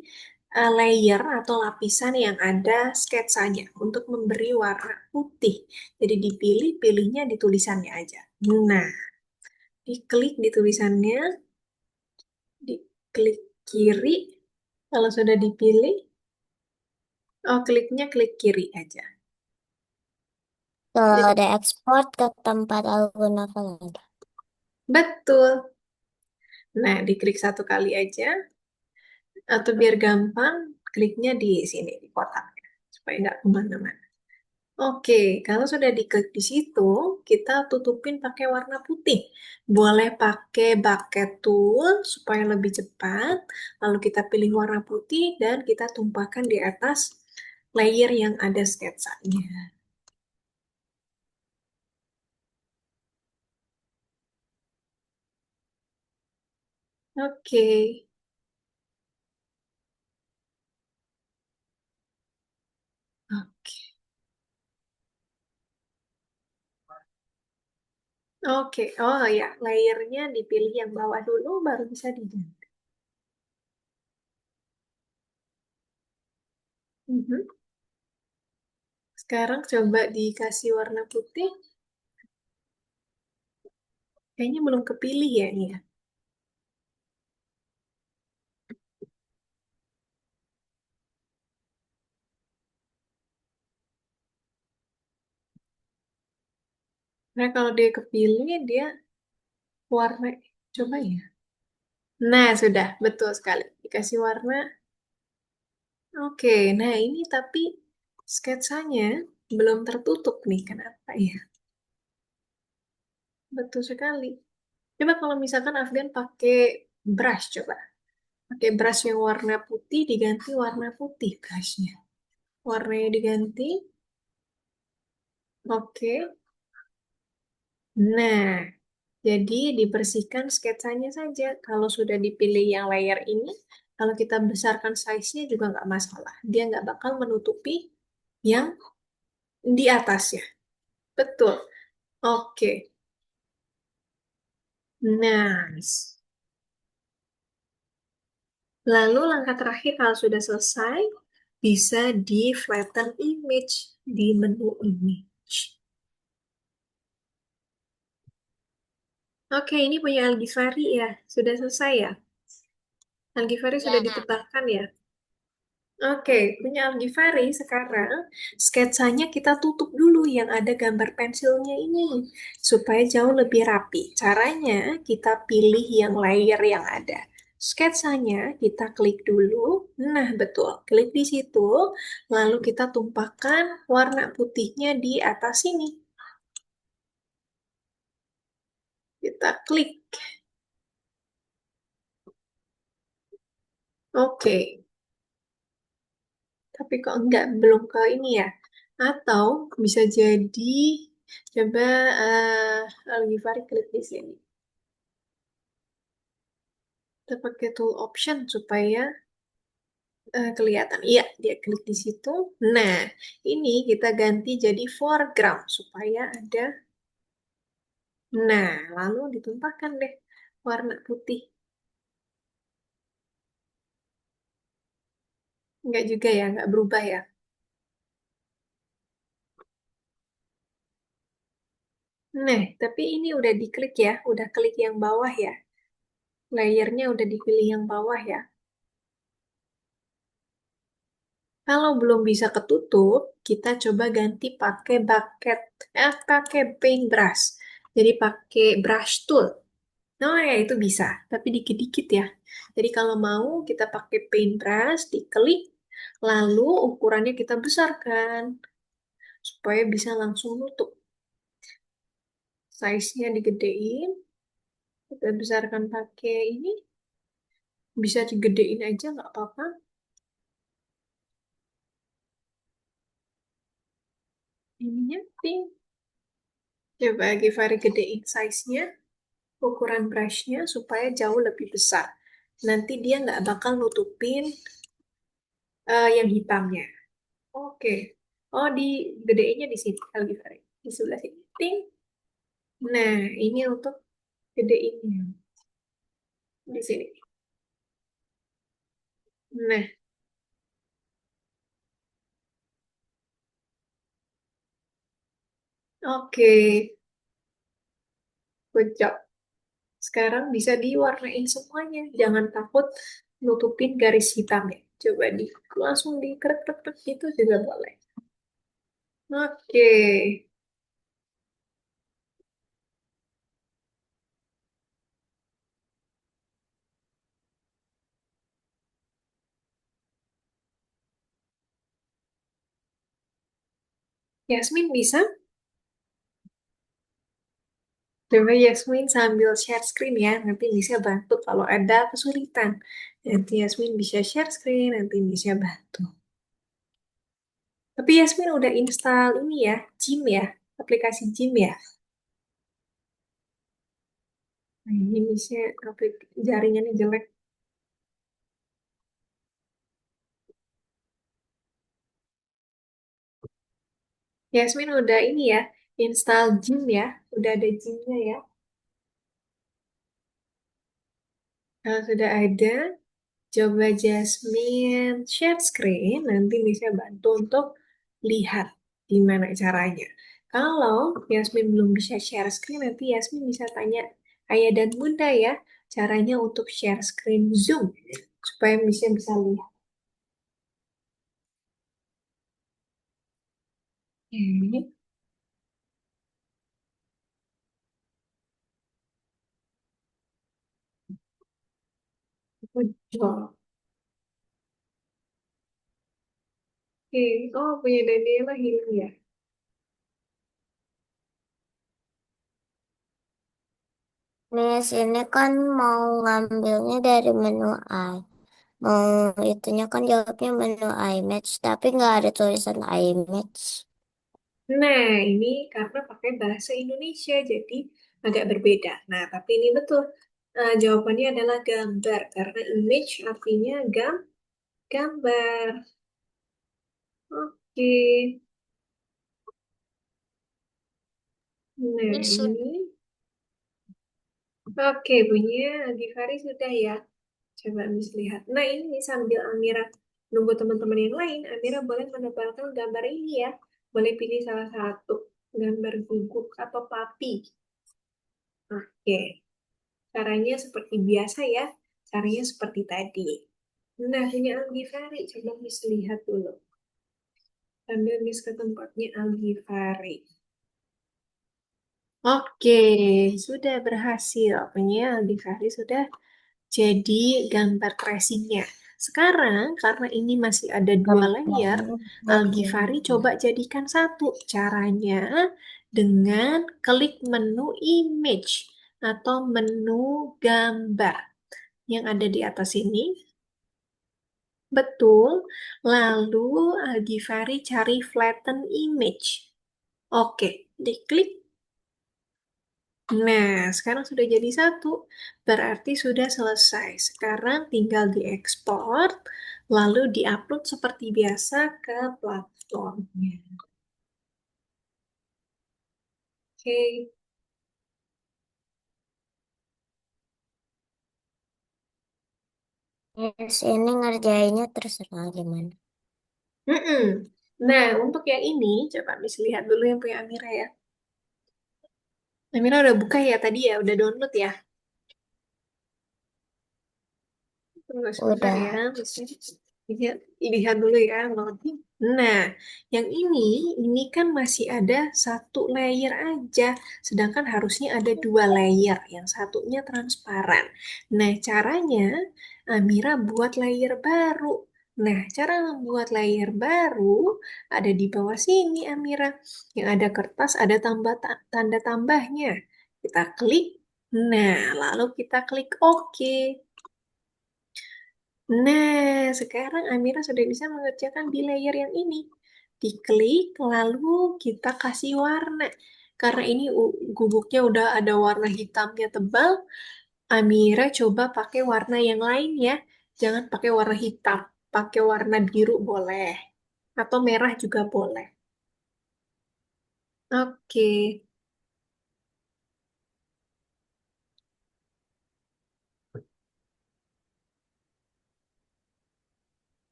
layer atau lapisan yang ada sketsanya untuk memberi warna putih. Jadi pilihnya di tulisannya aja. Nah, diklik di tulisannya, diklik kiri. Kalau sudah dipilih, oh klik kiri aja. Kalau Jadi, ada ekspor ke tempat album novel ada. betul. Nah, diklik satu kali aja, atau biar gampang, kliknya di sini, di kotak, supaya nggak kemana-mana. Oke, kalau sudah diklik di situ, kita tutupin pakai warna putih. Boleh pakai bucket tool supaya lebih cepat. Lalu kita pilih warna putih dan kita tumpahkan di atas layer yang ada sketsanya. Oke, oke, oke. Oh ya, layernya dipilih yang bawah dulu, baru bisa diganti. Mhm. Sekarang coba dikasih warna putih. Kayaknya belum kepilih ya ini ya. Nah, kalau dia kepilih, dia warna, coba ya. Nah, sudah, betul sekali. Dikasih warna. Oke, nah ini tapi sketsanya belum tertutup nih. Kenapa ya? Betul sekali. Coba kalau misalkan Afgan pakai brush, coba. Pakai brush yang warna putih, diganti warna putih brushnya. Warnanya diganti. Oke. Nah, jadi dibersihkan sketsanya saja. Kalau sudah dipilih yang layer ini, kalau kita besarkan size-nya juga nggak masalah. Dia nggak bakal menutupi yang di atasnya. Betul. Oke. Nice. Lalu langkah terakhir kalau sudah selesai, bisa di flatten image di menu image. Oke, ini punya Algifari ya. Sudah selesai ya? Algifari sudah Ya, ditebakkan ya? Oke, punya Algifari sekarang sketsanya kita tutup dulu yang ada gambar pensilnya ini supaya jauh lebih rapi. Caranya kita pilih yang layer yang ada. Sketsanya kita klik dulu. Nah, betul. Klik di situ, lalu kita tumpahkan warna putihnya di atas sini. Kita klik. Oke, tapi kok enggak belum ke ini ya? Atau bisa jadi coba Algifari klik di sini. Kita pakai tool option supaya kelihatan. Iya, dia klik di situ. Nah, ini kita ganti jadi foreground supaya ada. Nah, lalu ditumpahkan deh warna putih. Enggak juga ya, enggak berubah ya. Nah, tapi ini udah diklik ya, udah klik yang bawah ya. Layernya udah dipilih yang bawah ya. Kalau belum bisa ketutup, kita coba ganti pakai pakai paintbrush. Jadi pakai brush tool. Oh ya, itu bisa, tapi dikit-dikit ya. Jadi kalau mau kita pakai paintbrush, diklik, lalu ukurannya kita besarkan supaya bisa langsung nutup. Size-nya digedein, kita besarkan pakai ini, bisa digedein aja nggak apa-apa. Ininya pink. Coba Givari gedein size-nya, ukuran brush-nya supaya jauh lebih besar. Nanti dia nggak bakal nutupin yang hitamnya. Oke. Oh, di gedeinnya di sini, Givari. Di sebelah sini. Ting. Nah, ini untuk gedeinnya. Di sini. Nah, oke. Good job. Sekarang bisa diwarnain semuanya. Jangan takut nutupin garis hitamnya. Coba langsung dikerek-kerek gitu juga boleh. Oke. Yasmin bisa? Coba Yasmin sambil share screen ya. Nanti bisa bantu kalau ada kesulitan. Nanti Yasmin bisa share screen, nanti bisa bantu. Tapi Yasmin udah install ini ya, Gym ya, aplikasi Gym ya. Nah, ini bisa jaringannya jelek. Yasmin udah ini ya, install Gym ya. Udah ada Gymnya ya. Kalau sudah ada, coba Jasmine share screen, nanti bisa bantu untuk lihat gimana caranya. Kalau Yasmin belum bisa share screen, nanti Yasmin bisa tanya ayah dan bunda ya, caranya untuk share screen Zoom, supaya bisa bisa lihat. Oke, good job. Oke, oh punya Daniela hilang ya. Miss, ini kan mau ngambilnya dari menu I. Mau itunya kan jawabnya menu iMatch, tapi nggak ada tulisan iMatch. Nah, ini karena pakai bahasa Indonesia, jadi agak berbeda. Nah, tapi ini betul. Jawabannya adalah gambar, karena image artinya gambar. Oke. Nah, Ini sudah. ini. Oke, punya Givari sudah ya. Coba Miss lihat. Nah, ini sambil Amira nunggu teman-teman yang lain, Amira boleh menebalkan gambar ini ya. Boleh pilih salah satu. Gambar guguk atau papi. Oke. Caranya seperti biasa ya. Caranya seperti tadi. Nah, punya Algifari. Coba Miss lihat dulu. Sambil Miss ke tempatnya Algifari. Oke, sudah berhasil. Punya Algifari sudah jadi gambar tracingnya. Sekarang, karena ini masih ada dua layer, Gambarnya begini. Algifari coba jadikan satu. Caranya dengan klik menu image atau menu gambar yang ada di atas ini. Betul. Lalu Givari cari flatten image. Oke, diklik. Nah, sekarang sudah jadi satu. Berarti sudah selesai. Sekarang tinggal diekspor, lalu diupload seperti biasa ke platformnya. Oke. Yes, ini ngerjainnya terserah gimana. Mm-mm. Nah, untuk yang ini, coba Miss lihat dulu yang punya Amira ya. Amira udah buka ya tadi ya, udah download ya. Tunggu sebentar ya, Udah. lihat, lihat dulu ya, loading. Nah, yang ini kan masih ada satu layer aja, sedangkan harusnya ada dua layer, yang satunya transparan. Nah, caranya Amira buat layer baru. Nah, cara membuat layer baru ada di bawah sini, Amira. Yang ada kertas, ada tanda tambahnya. Kita klik. Nah, lalu kita klik OK. Nah, sekarang Amira sudah bisa mengerjakan di layer yang ini. Diklik, lalu kita kasih warna. Karena ini gubuknya udah ada warna hitamnya tebal, Amira coba pakai warna yang lain ya. Jangan pakai warna hitam, pakai warna biru boleh. Atau merah juga boleh. Oke.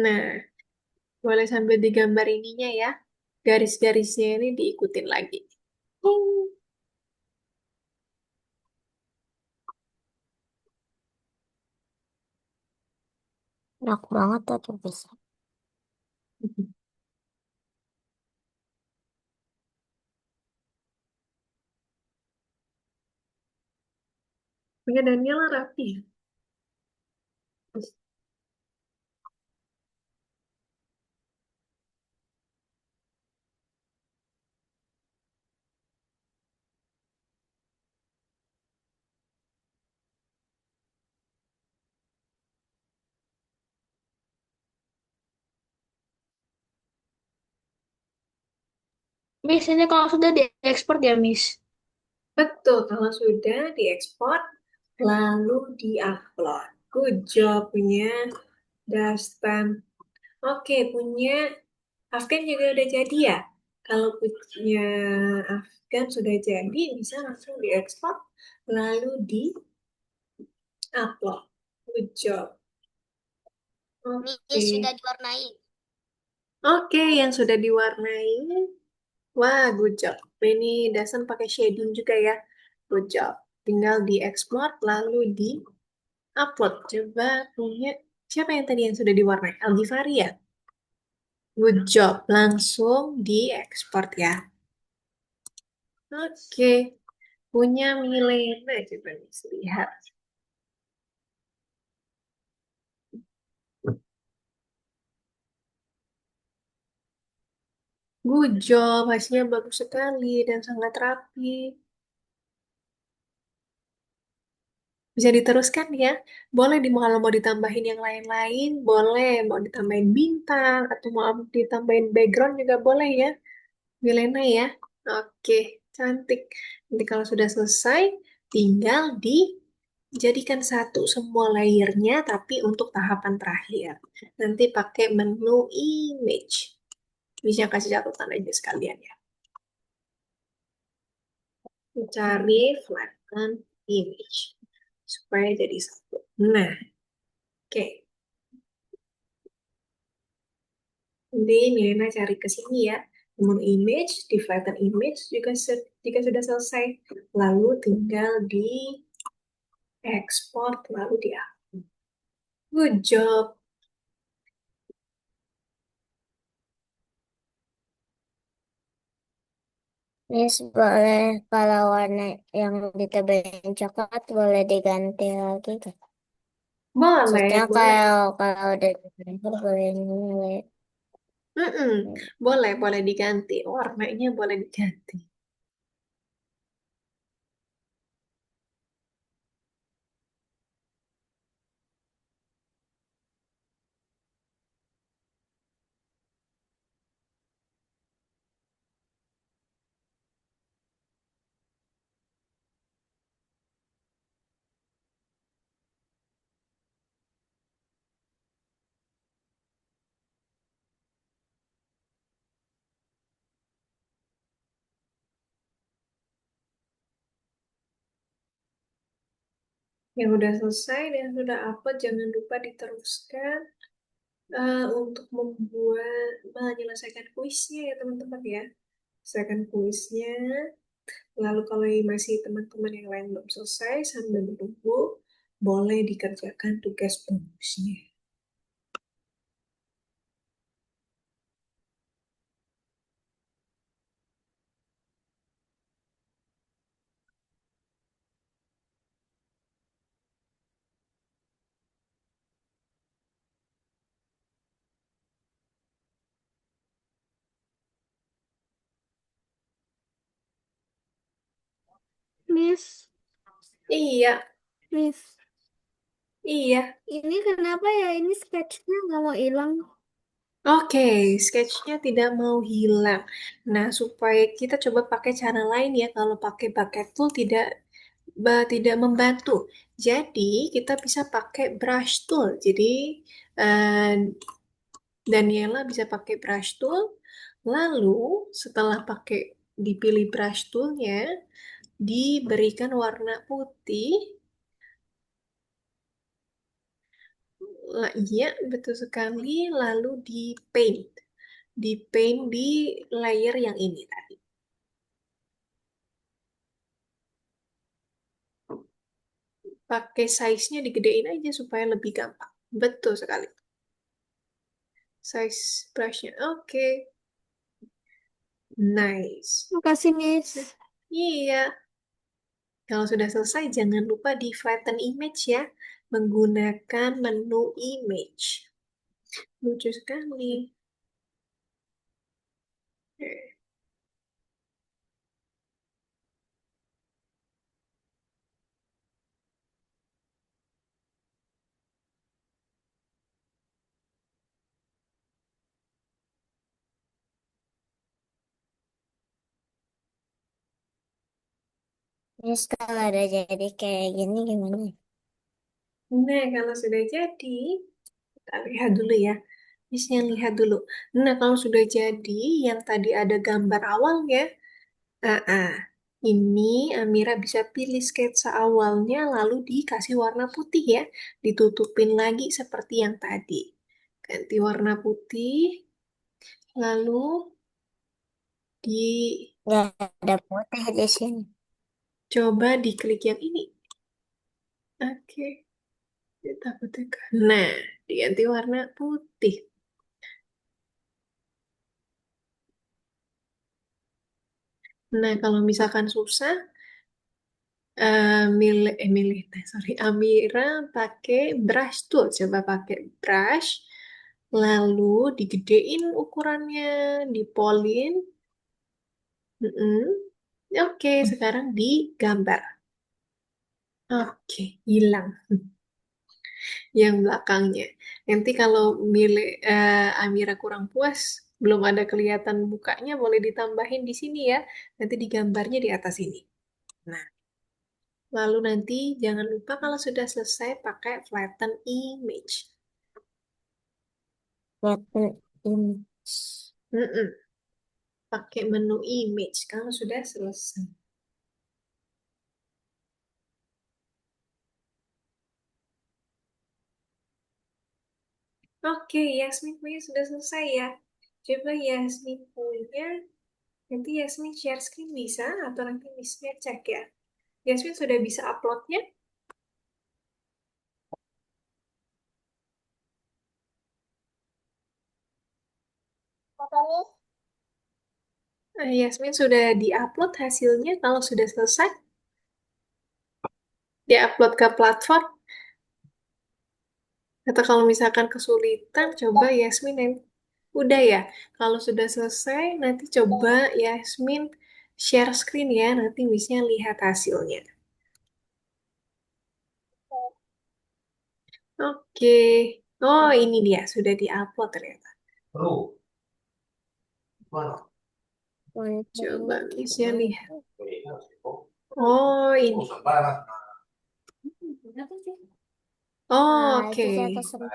Nah, boleh sambil digambar ininya ya. Garis-garisnya ini diikutin lagi. Hmm. Enak banget tapi bisa. Punya Daniela rapi ya. Miss, ini kalau sudah diekspor ya, Miss? Betul, kalau sudah diekspor, lalu diupload. Good job punya Dastan. Oke, punya Afgan juga udah jadi ya? Kalau punya Afgan sudah jadi, bisa langsung diekspor, lalu diupload. Good job. Ini Oke. sudah diwarnai. Oke, yang sudah diwarnai. Wah, good job. Ini Dasan pakai shading juga ya. Good job. Tinggal diekspor, lalu upload. Coba punya siapa yang tadi yang sudah diwarnai? Algivari ya? Good job. Langsung diekspor ya. Oke. Punya Milena. Coba bisa lihat. Good job. Hasilnya bagus sekali dan sangat rapi. Bisa diteruskan ya. Boleh kalau mau ditambahin yang lain-lain, boleh. Mau ditambahin bintang atau mau ditambahin background juga boleh ya. Milena ya. Oke, cantik. Nanti kalau sudah selesai, tinggal dijadikan satu semua layernya, tapi untuk tahapan terakhir. Nanti pakai menu image. Bisa kasih catatan aja sekalian ya. Cari flatten image. Supaya jadi satu. Nah, oke. Nanti Milena cari ke sini ya. Menu image, di flatten image juga jika sudah selesai. Lalu tinggal di ekspor lalu dia. Good job. Miss boleh kalau warna yang ditebalin coklat boleh diganti lagi kan? Maksudnya Boleh, boleh. kalau udah diganti boleh nilai. Mm-mm. Boleh, boleh diganti. Warnanya boleh diganti. Yang udah selesai dan sudah upload, jangan lupa diteruskan untuk menyelesaikan kuisnya ya teman-teman ya. Selesaikan kuisnya. Lalu kalau masih teman-teman yang lain belum selesai sambil menunggu, boleh dikerjakan tugas bonusnya. Miss, Iya, Miss, iya. ini kenapa ya ini sketchnya nggak mau hilang? Oke, sketchnya tidak mau hilang. Nah, supaya kita coba pakai cara lain ya, kalau pakai bucket tool tidak membantu. Jadi, kita bisa pakai brush tool. Jadi, eh, Daniela bisa pakai brush tool. Lalu, setelah dipilih brush toolnya, diberikan warna putih. Iya, betul sekali. Lalu di paint di layer yang ini tadi. Pakai size-nya digedein aja supaya lebih gampang. Betul sekali. Size brush-nya. Oke. Nice. Makasih, Miss. Iya. Kalau sudah selesai, jangan lupa di flatten image ya. Menggunakan menu image. Lucu sekali. Oke. Miss, kalau ada jadi kayak gini gimana? Nah, kalau sudah jadi, kita lihat dulu ya. Miss-nya lihat dulu. Nah, kalau sudah jadi, yang tadi ada gambar awalnya, ah, ah. Ini Amira bisa pilih sketsa awalnya lalu dikasih warna putih ya. Ditutupin lagi seperti yang tadi. Ganti warna putih, lalu Nggak ada putih di sini. dicoba diklik yang ini. Oke, kita putihkan. Nah, diganti warna putih. Nah, kalau misalkan susah, sorry, Amira pakai brush tool. Coba pakai brush, lalu digedein ukurannya, dipolin. Mm-mm. Oke, sekarang digambar. Oke, hilang yang belakangnya. Nanti kalau Amira kurang puas, belum ada kelihatan mukanya, boleh ditambahin di sini ya. Nanti digambarnya di atas ini. Nah, lalu nanti jangan lupa kalau sudah selesai pakai flatten image. Flatten image. Mm-mm. Pakai menu image kalau sudah selesai. Oke, Yasmin punya sudah selesai ya. Coba Yasmin punya, nanti Yasmin share screen bisa atau nanti Miss-nya cek ya. Yasmin sudah bisa uploadnya? Apa nih? Yasmin sudah di-upload hasilnya kalau sudah selesai. Di-upload ke platform. Atau kalau misalkan kesulitan, coba Yasmin yang udah ya. Kalau sudah selesai, nanti coba Yasmin share screen ya. Nanti Miss-nya lihat hasilnya. Oke. Oh, ini dia. Sudah di-upload ternyata. Coba Miss-nya lihat. Oh, ini. Oh, Nah, oke. itu saya pesen.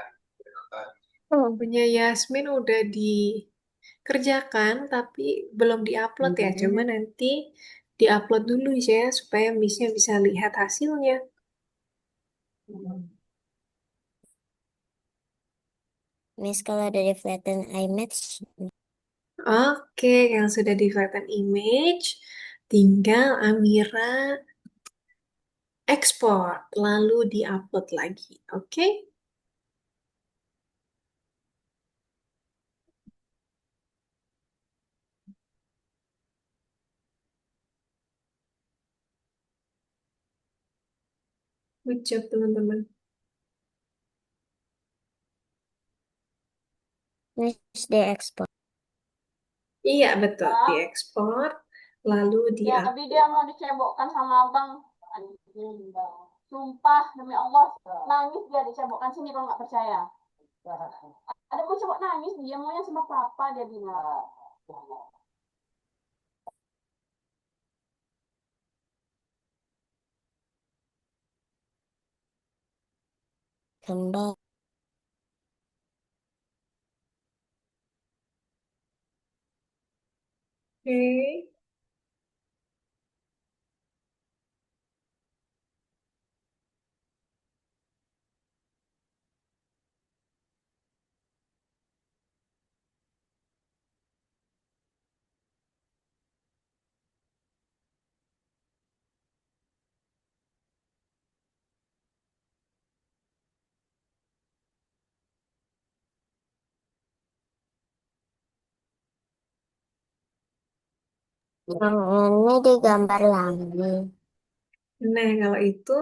Punya Yasmin udah dikerjakan, tapi belum diupload ya. Cuma nanti diupload dulu ya, supaya Miss-nya bisa lihat hasilnya. Miss kalau dari flatten image, Oke, yang sudah di flatten image, tinggal Amira ekspor, lalu di-upload lagi. Oke? Good job, teman-teman. Miss di ekspor. Iya, betul. Diekspor, lalu Ya, di-upload. tadi dia mau dicebokkan sama abang. Anjing, Bang. Sumpah, demi Allah. Nangis dia dicebokkan sini kalau nggak percaya. Ada mau cebok nangis, dia maunya sama papa, dia bilang. Kembali. Oke. Yang ini digambar lagi. Nah, kalau itu,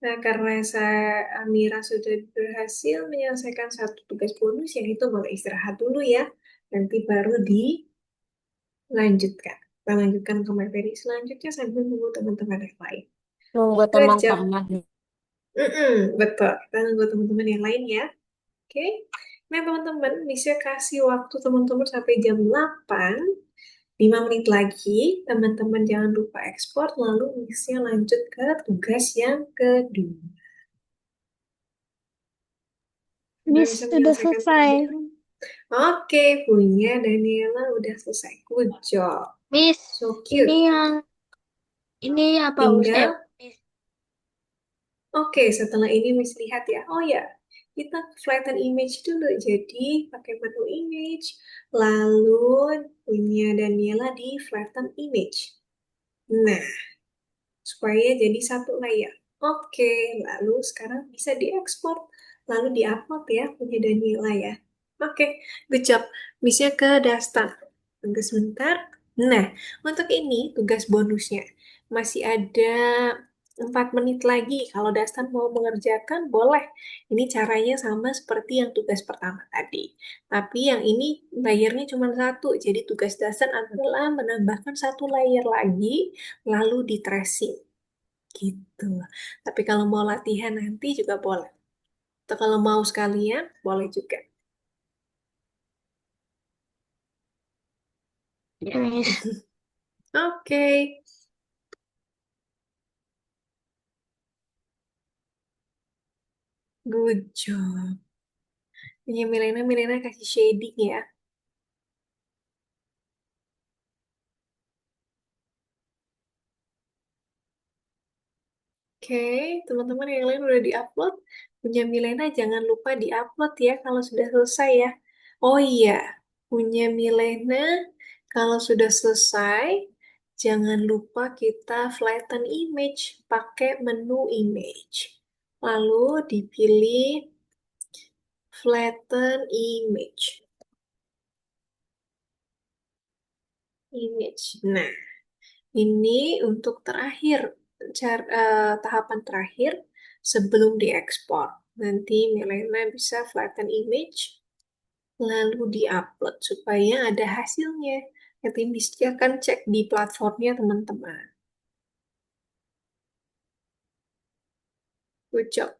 nah karena saya Amira sudah berhasil menyelesaikan satu tugas bonus, yang itu boleh istirahat dulu ya. Nanti baru dilanjutkan. Kita lanjutkan ke materi selanjutnya sambil menunggu teman-teman yang lain. Nunggu Good job. teman-teman. Betul. Kita nunggu teman-teman yang lain ya. Oke. Nah, teman-teman bisa kasih waktu teman-teman sampai jam 8. 5 menit lagi, teman-teman jangan lupa ekspor, lalu bisa lanjut ke tugas yang kedua. Sudah Miss, bisa sudah menyelesaikan selesai. terlebih dahulu. Oke, punya Daniela udah selesai. Good job. Miss, So ini cute. yang ini apa Tinggal, Miss, oke, setelah ini Miss lihat ya. Oh ya, kita flatten image dulu. Jadi, pakai menu image. Lalu, punya Daniela di flatten image. Nah, supaya jadi satu layar. Oke, lalu sekarang bisa diekspor, lalu diupload ya punya Daniela ya. Oke, good job. Bisa ke Dastan. Tunggu sebentar. Nah, untuk ini tugas bonusnya. Masih ada 4 menit lagi. Kalau Dastan mau mengerjakan, boleh. Ini caranya sama seperti yang tugas pertama tadi. Tapi yang ini layernya cuma satu. Jadi tugas Dastan adalah menambahkan satu layer lagi, lalu di tracing. Gitu. Tapi kalau mau latihan nanti juga boleh. Atau kalau mau sekalian, boleh juga. ya, Miss. Oke, good job. Punya Milena, Milena kasih shading ya. Oke, teman-teman yang lain udah diupload. Punya Milena jangan lupa diupload ya kalau sudah selesai ya. Oh iya, punya Milena kalau sudah selesai, jangan lupa kita flatten image pakai menu image. Lalu dipilih flatten image. Image. Nah, ini untuk terakhir, tahapan terakhir sebelum diekspor. Nanti Milena bisa flatten image, lalu diupload supaya ada hasilnya. Nanti bisa akan cek di platformnya teman-teman. Good job.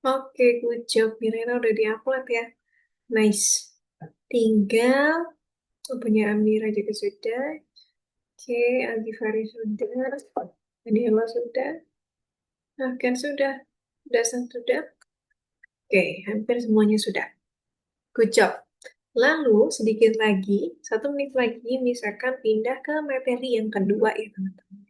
Oke, good job. Mirena udah di-upload ya. Nice. Tinggal punya Amira juga sudah. Oke, Algifari sudah. Daniela sudah. Ahkan sudah. Dasan sudah. Oke, hampir semuanya sudah. Good job. Lalu, sedikit lagi, 1 menit lagi, misalkan pindah ke materi yang kedua ya, teman-teman.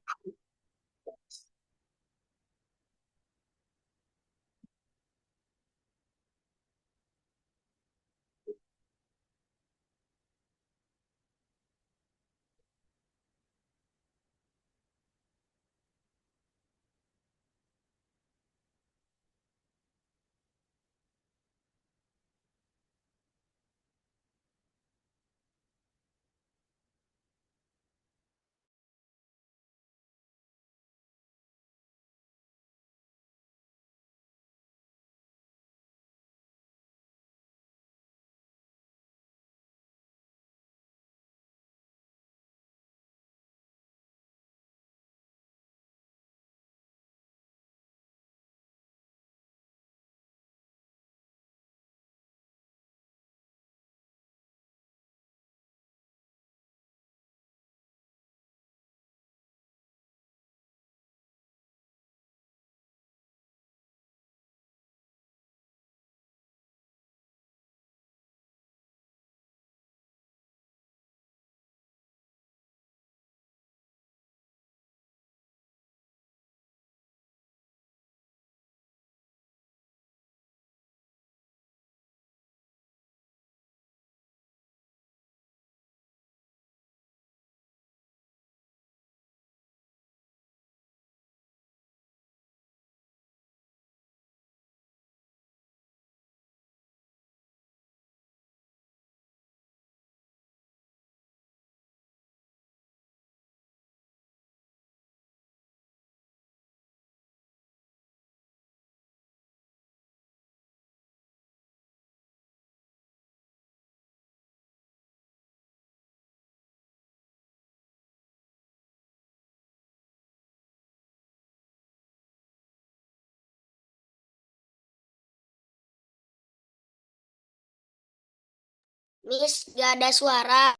Miss, gak ada suara.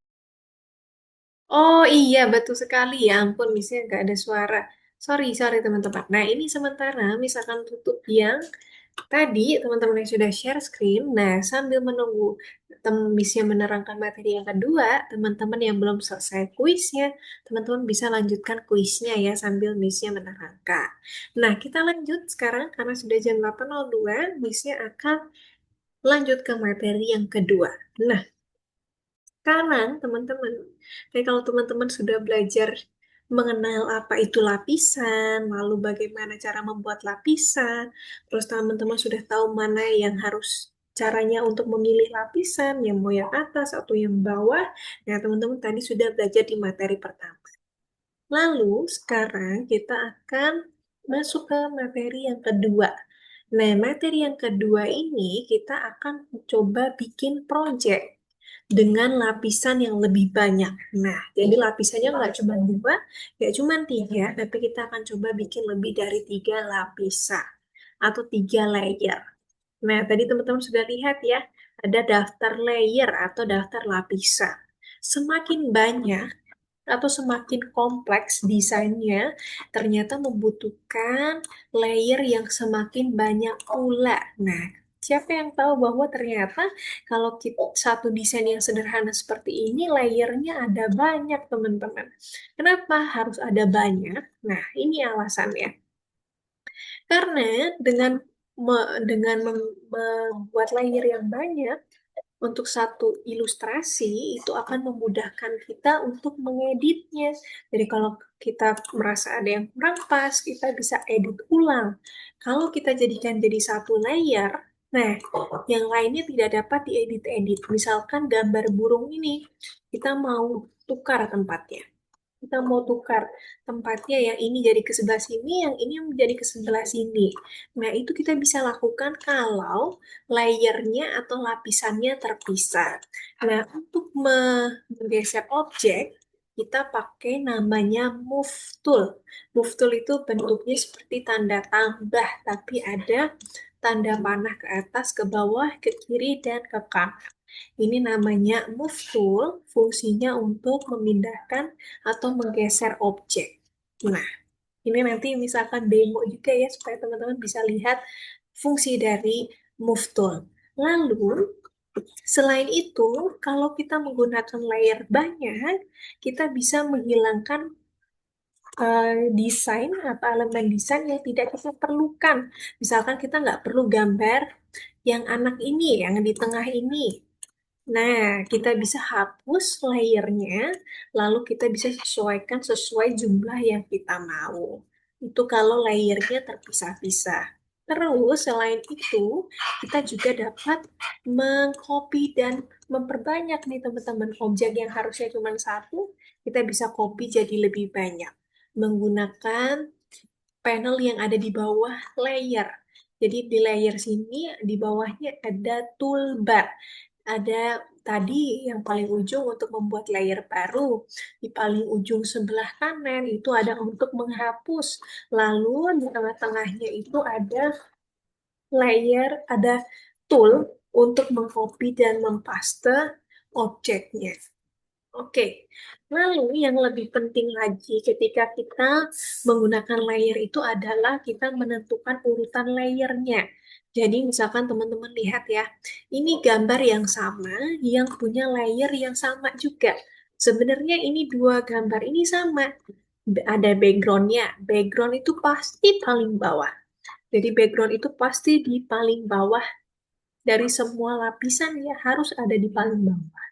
Oh iya, betul sekali. Ya ampun, misalnya nggak ada suara. Sorry, sorry teman-teman. Nah, ini sementara misalkan tutup yang tadi teman-teman yang sudah share screen. Nah, sambil menunggu misnya menerangkan materi yang kedua, teman-teman yang belum selesai kuisnya, teman-teman bisa lanjutkan kuisnya ya sambil misnya menerangkan. Nah, kita lanjut sekarang karena sudah jam 8.02, misnya akan lanjut ke materi yang kedua. Nah, sekarang, teman-teman, kayak kalau teman-teman sudah belajar mengenal apa itu lapisan, lalu bagaimana cara membuat lapisan, terus teman-teman sudah tahu mana yang harus caranya untuk memilih lapisan, yang mau yang atas atau yang bawah. Nah, teman-teman tadi sudah belajar di materi pertama. Lalu, sekarang kita akan masuk ke materi yang kedua. Nah, materi yang kedua ini kita akan coba bikin project dengan lapisan yang lebih banyak. Nah, jadi lapisannya nggak cuma dua, nggak cuma tiga, tapi kita akan coba bikin lebih dari 3 lapisan atau 3 layer. Nah, tadi teman-teman sudah lihat ya, ada daftar layer atau daftar lapisan. Semakin banyak atau semakin kompleks desainnya, ternyata membutuhkan layer yang semakin banyak pula. Nah, siapa yang tahu bahwa ternyata kalau kita satu desain yang sederhana seperti ini, layernya ada banyak, teman-teman. Kenapa harus ada banyak? Nah, ini alasannya. Karena dengan membuat layer yang banyak, untuk satu ilustrasi itu akan memudahkan kita untuk mengeditnya. Jadi kalau kita merasa ada yang kurang pas, kita bisa edit ulang. Kalau kita jadikan jadi satu layer, nah yang lainnya tidak dapat diedit-edit. Misalkan gambar burung ini, kita mau tukar tempatnya. Kita mau tukar tempatnya yang ini jadi ke sebelah sini, yang ini menjadi ke sebelah sini. Nah, itu kita bisa lakukan kalau layernya atau lapisannya terpisah. Nah, untuk menggeser objek, kita pakai namanya move tool. Move tool itu bentuknya seperti tanda tambah, tapi ada tanda panah ke atas, ke bawah, ke kiri, dan ke kanan. Ini namanya move tool, fungsinya untuk memindahkan atau menggeser objek. Nah, ini nanti misalkan demo juga ya, supaya teman-teman bisa lihat fungsi dari move tool. Lalu, selain itu, kalau kita menggunakan layer banyak, kita bisa menghilangkan desain atau elemen desain yang tidak kita perlukan. Misalkan kita nggak perlu gambar yang anak ini, yang di tengah ini. Nah, kita bisa hapus layernya, lalu kita bisa sesuaikan sesuai jumlah yang kita mau. Itu kalau layernya terpisah-pisah. Terus, selain itu, kita juga dapat mengcopy dan memperbanyak nih teman-teman. Objek yang harusnya cuma satu, kita bisa copy jadi lebih banyak. Menggunakan panel yang ada di bawah layer. Jadi di layer sini, di bawahnya ada toolbar. Ada tadi yang paling ujung untuk membuat layer baru. Di paling ujung sebelah kanan itu ada untuk menghapus. Lalu di tengah-tengahnya itu ada layer, ada tool untuk mengcopy dan mempaste objeknya. Oke, lalu yang lebih penting lagi ketika kita menggunakan layer itu adalah kita menentukan urutan layernya. Jadi misalkan teman-teman lihat ya, ini gambar yang sama, yang punya layer yang sama juga. Sebenarnya ini dua gambar ini sama. Ada backgroundnya, background itu pasti paling bawah. Jadi background itu pasti di paling bawah dari semua lapisan ya harus ada di paling bawah.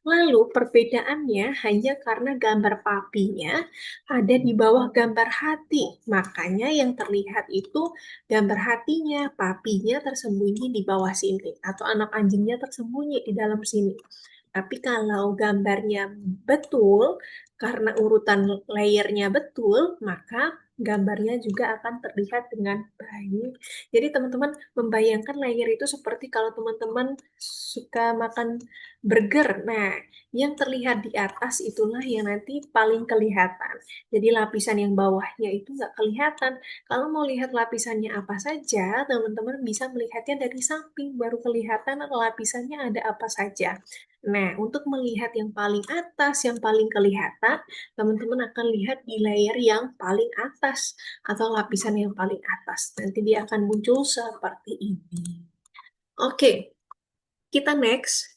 Lalu perbedaannya hanya karena gambar papinya ada di bawah gambar hati. Makanya yang terlihat itu gambar hatinya, papinya tersembunyi di bawah sini. Atau anak anjingnya tersembunyi di dalam sini. Tapi kalau gambarnya betul, karena urutan layernya betul, maka gambarnya juga akan terlihat dengan baik. Jadi teman-teman membayangkan layer itu seperti kalau teman-teman suka makan burger. Nah, yang terlihat di atas itulah yang nanti paling kelihatan. Jadi lapisan yang bawahnya itu nggak kelihatan. Kalau mau lihat lapisannya apa saja, teman-teman bisa melihatnya dari samping, baru kelihatan lapisannya ada apa saja. Nah, untuk melihat yang paling atas, yang paling kelihatan, teman-teman akan lihat di layer yang paling atas atau lapisan yang paling atas. Nanti dia akan muncul seperti ini. Oke, kita next.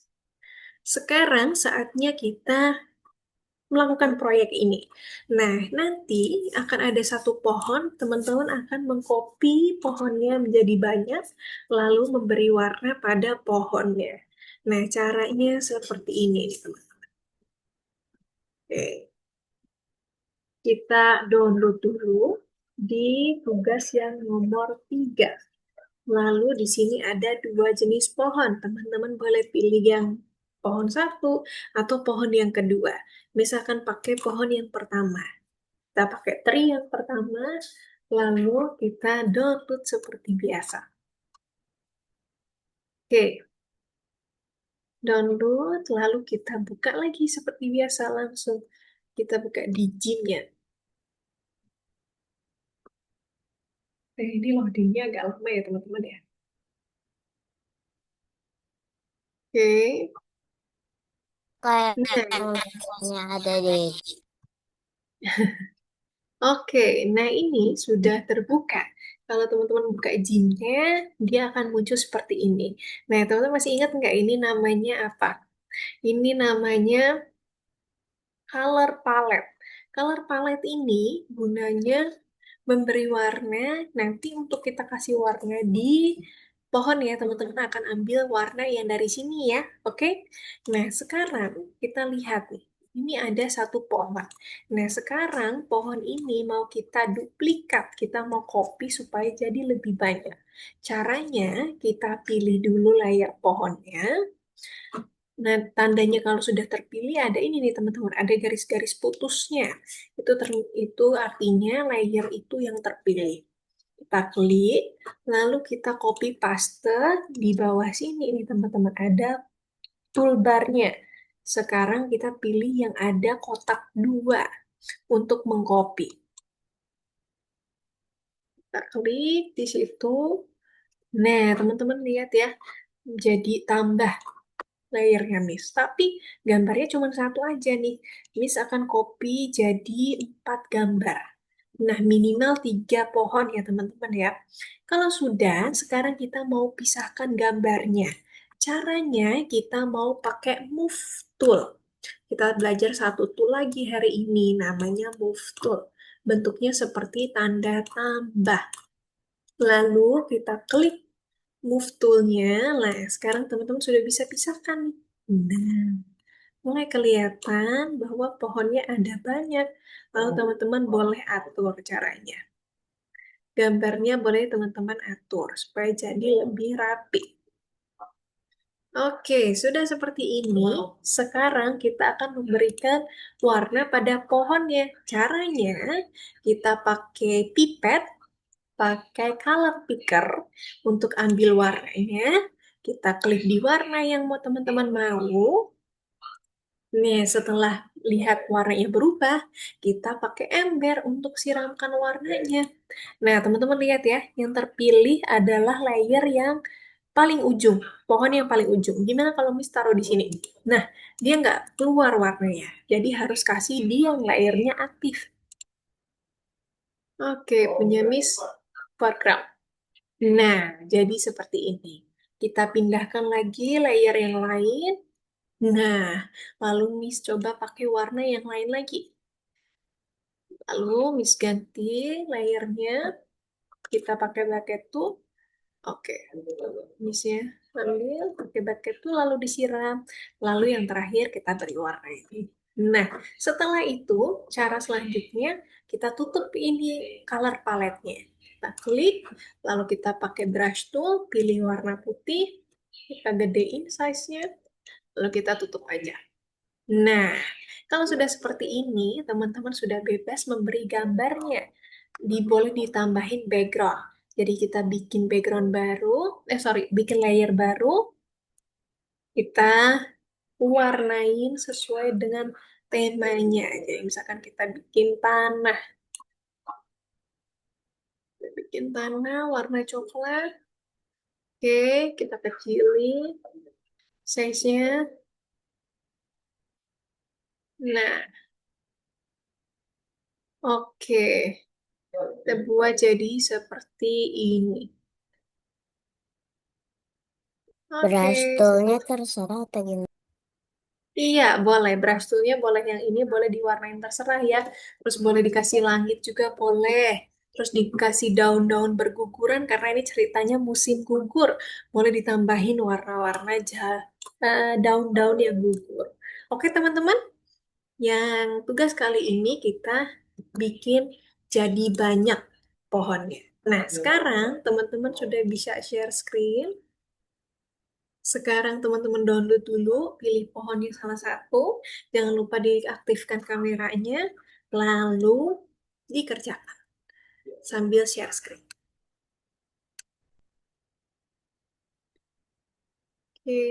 Sekarang saatnya kita melakukan proyek ini. Nah, nanti akan ada satu pohon, teman-teman akan mengcopy pohonnya menjadi banyak, lalu memberi warna pada pohonnya. Nah, caranya seperti ini, teman-teman. Oke, kita download dulu di tugas yang nomor 3. Lalu di sini ada dua jenis pohon. Teman-teman boleh pilih yang pohon satu atau pohon yang kedua. Misalkan pakai pohon yang pertama. Kita pakai tree yang pertama, lalu kita download seperti biasa. Oke, download, lalu kita buka lagi seperti biasa langsung. Kita buka di Gym-nya. Ini loadingnya agak lama ya teman-teman ya. Oke, Kayak yang nah, biasanya ada di oke, nah ini sudah terbuka. Kalau teman-teman buka Gym-nya, dia akan muncul seperti ini. Nah, teman-teman masih ingat nggak ini namanya apa? Ini namanya color palette. Color palette ini gunanya memberi warna. Nanti untuk kita kasih warna di pohon ya, teman-teman akan ambil warna yang dari sini ya. Oke? Nah, sekarang kita lihat nih. Ini ada satu pohon. Nah, sekarang pohon ini mau kita duplikat, kita mau copy supaya jadi lebih banyak. Caranya, kita pilih dulu layer pohonnya. Nah, tandanya kalau sudah terpilih ada ini nih teman-teman, ada garis-garis putusnya. Itu artinya layer itu yang terpilih. Kita klik, lalu kita copy paste di bawah sini nih teman-teman ada toolbarnya. Sekarang kita pilih yang ada kotak 2 untuk mengcopy. Kita klik di situ, Nah, teman-teman lihat ya, jadi tambah layernya Miss. Tapi gambarnya cuma satu aja nih. Miss akan copy jadi 4 gambar. Nah, minimal 3 pohon ya teman-teman ya. Kalau sudah, sekarang kita mau pisahkan gambarnya. Caranya kita mau pakai move tool. Kita belajar satu tool lagi hari ini, namanya move tool. Bentuknya seperti tanda tambah. Lalu kita klik move tool-nya. Nah, sekarang teman-teman sudah bisa pisahkan. Nah, mulai kelihatan bahwa pohonnya ada banyak. Lalu teman-teman boleh atur caranya. Gambarnya boleh teman-teman atur supaya jadi lebih rapi. Oke, sudah seperti ini. Sekarang kita akan memberikan warna pada pohonnya. Caranya, kita pakai pipet, pakai color picker untuk ambil warnanya. Kita klik di warna yang mau teman-teman mau. Nih, setelah lihat warnanya berubah, kita pakai ember untuk siramkan warnanya. Nah, teman-teman lihat ya, yang terpilih adalah layer yang paling ujung, pohon yang paling ujung. Gimana kalau Miss taruh di sini? Nah, dia nggak keluar warnanya, jadi harus kasih dia yang layernya aktif. Oke, punya Miss foreground. Nah, jadi seperti ini. Kita pindahkan lagi layer yang lain. Nah, lalu Miss coba pakai warna yang lain lagi. Lalu Miss ganti layernya. Kita pakai bucket tool. Oke, Miss-nya ambil pakai bucket tool lalu disiram. Lalu yang terakhir kita beri warna ini. Nah, setelah itu cara selanjutnya kita tutup ini color paletnya. Kita klik, lalu kita pakai brush tool, pilih warna putih, kita gedein size-nya, lalu kita tutup aja. Nah, kalau sudah seperti ini, teman-teman sudah bebas memberi gambarnya. Boleh ditambahin background. Jadi kita bikin background baru, bikin layer baru, kita warnain sesuai dengan temanya. Jadi misalkan kita bikin tanah warna coklat. Oke, kita kecilin size-nya. Nah, oke. Kita buat jadi seperti ini. Oke, Brush toolnya terserah atau gimana? iya, boleh. Brush tool-nya boleh yang ini, boleh diwarnain terserah ya. Terus boleh dikasih langit juga boleh. Terus dikasih daun-daun berguguran karena ini ceritanya musim gugur. Boleh ditambahin warna-warna daun-daun yang gugur. Oke, teman-teman. Yang tugas kali ini kita bikin jadi banyak pohonnya. Nah, sekarang teman-teman sudah bisa share screen. Sekarang teman-teman download dulu, pilih pohonnya salah satu, jangan lupa diaktifkan kameranya, lalu dikerjakan sambil share screen. Oke,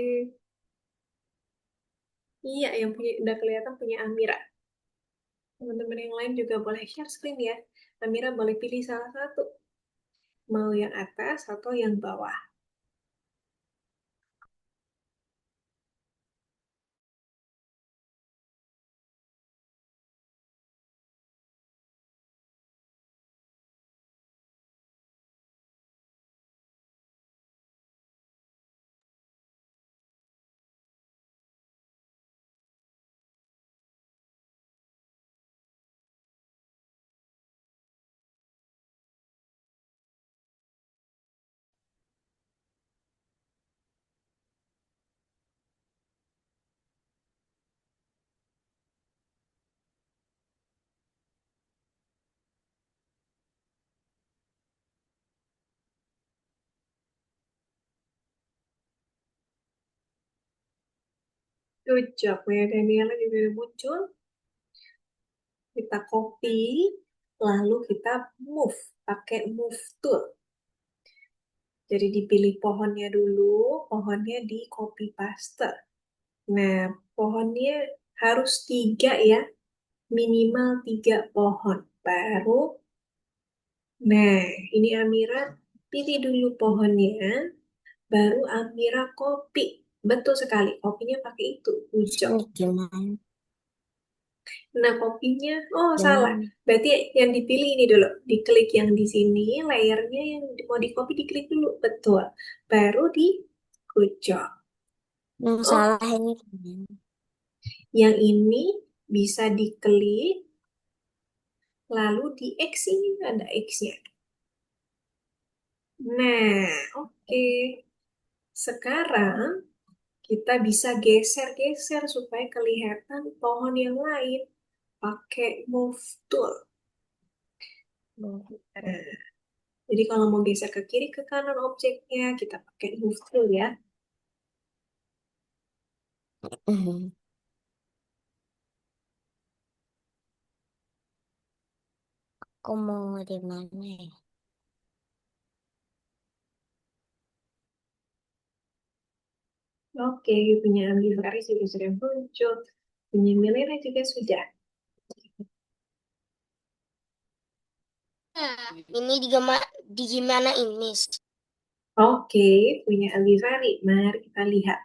iya yang punya udah kelihatan punya Amira. Teman-teman yang lain juga boleh share screen ya. Amira boleh pilih salah satu, mau yang atas atau yang bawah. Good job, Maya Daniela juga udah muncul. Kita copy, lalu kita move, pakai move tool. Jadi dipilih pohonnya dulu, pohonnya di copy paste. Nah, pohonnya harus 3 ya, minimal 3 pohon. Baru, nah ini Amira Pilih dulu pohonnya, baru Amira kopi. Betul sekali, kopinya pakai itu, ujo. Ini gimana? Nah, kopinya, oh salah. Gimana? Berarti yang dipilih ini dulu. Diklik yang di sini, layernya yang mau di copy diklik dulu. Betul. Baru di good job. Yang Oh, salah ini gimana? yang ini bisa diklik, lalu di X ini ada X-nya. Nah, oke. Sekarang kita bisa geser-geser supaya kelihatan pohon yang lain. Pakai move tool. Nah, jadi kalau mau geser ke kiri ke kanan objeknya, kita pakai move tool ya. Mhm. Aku mau di mana ya? Oke, punya Ambivali juga sudah muncul. Punya Milena juga sudah. Ini di gimana ini? Oke, punya Algifari. Mari kita lihat.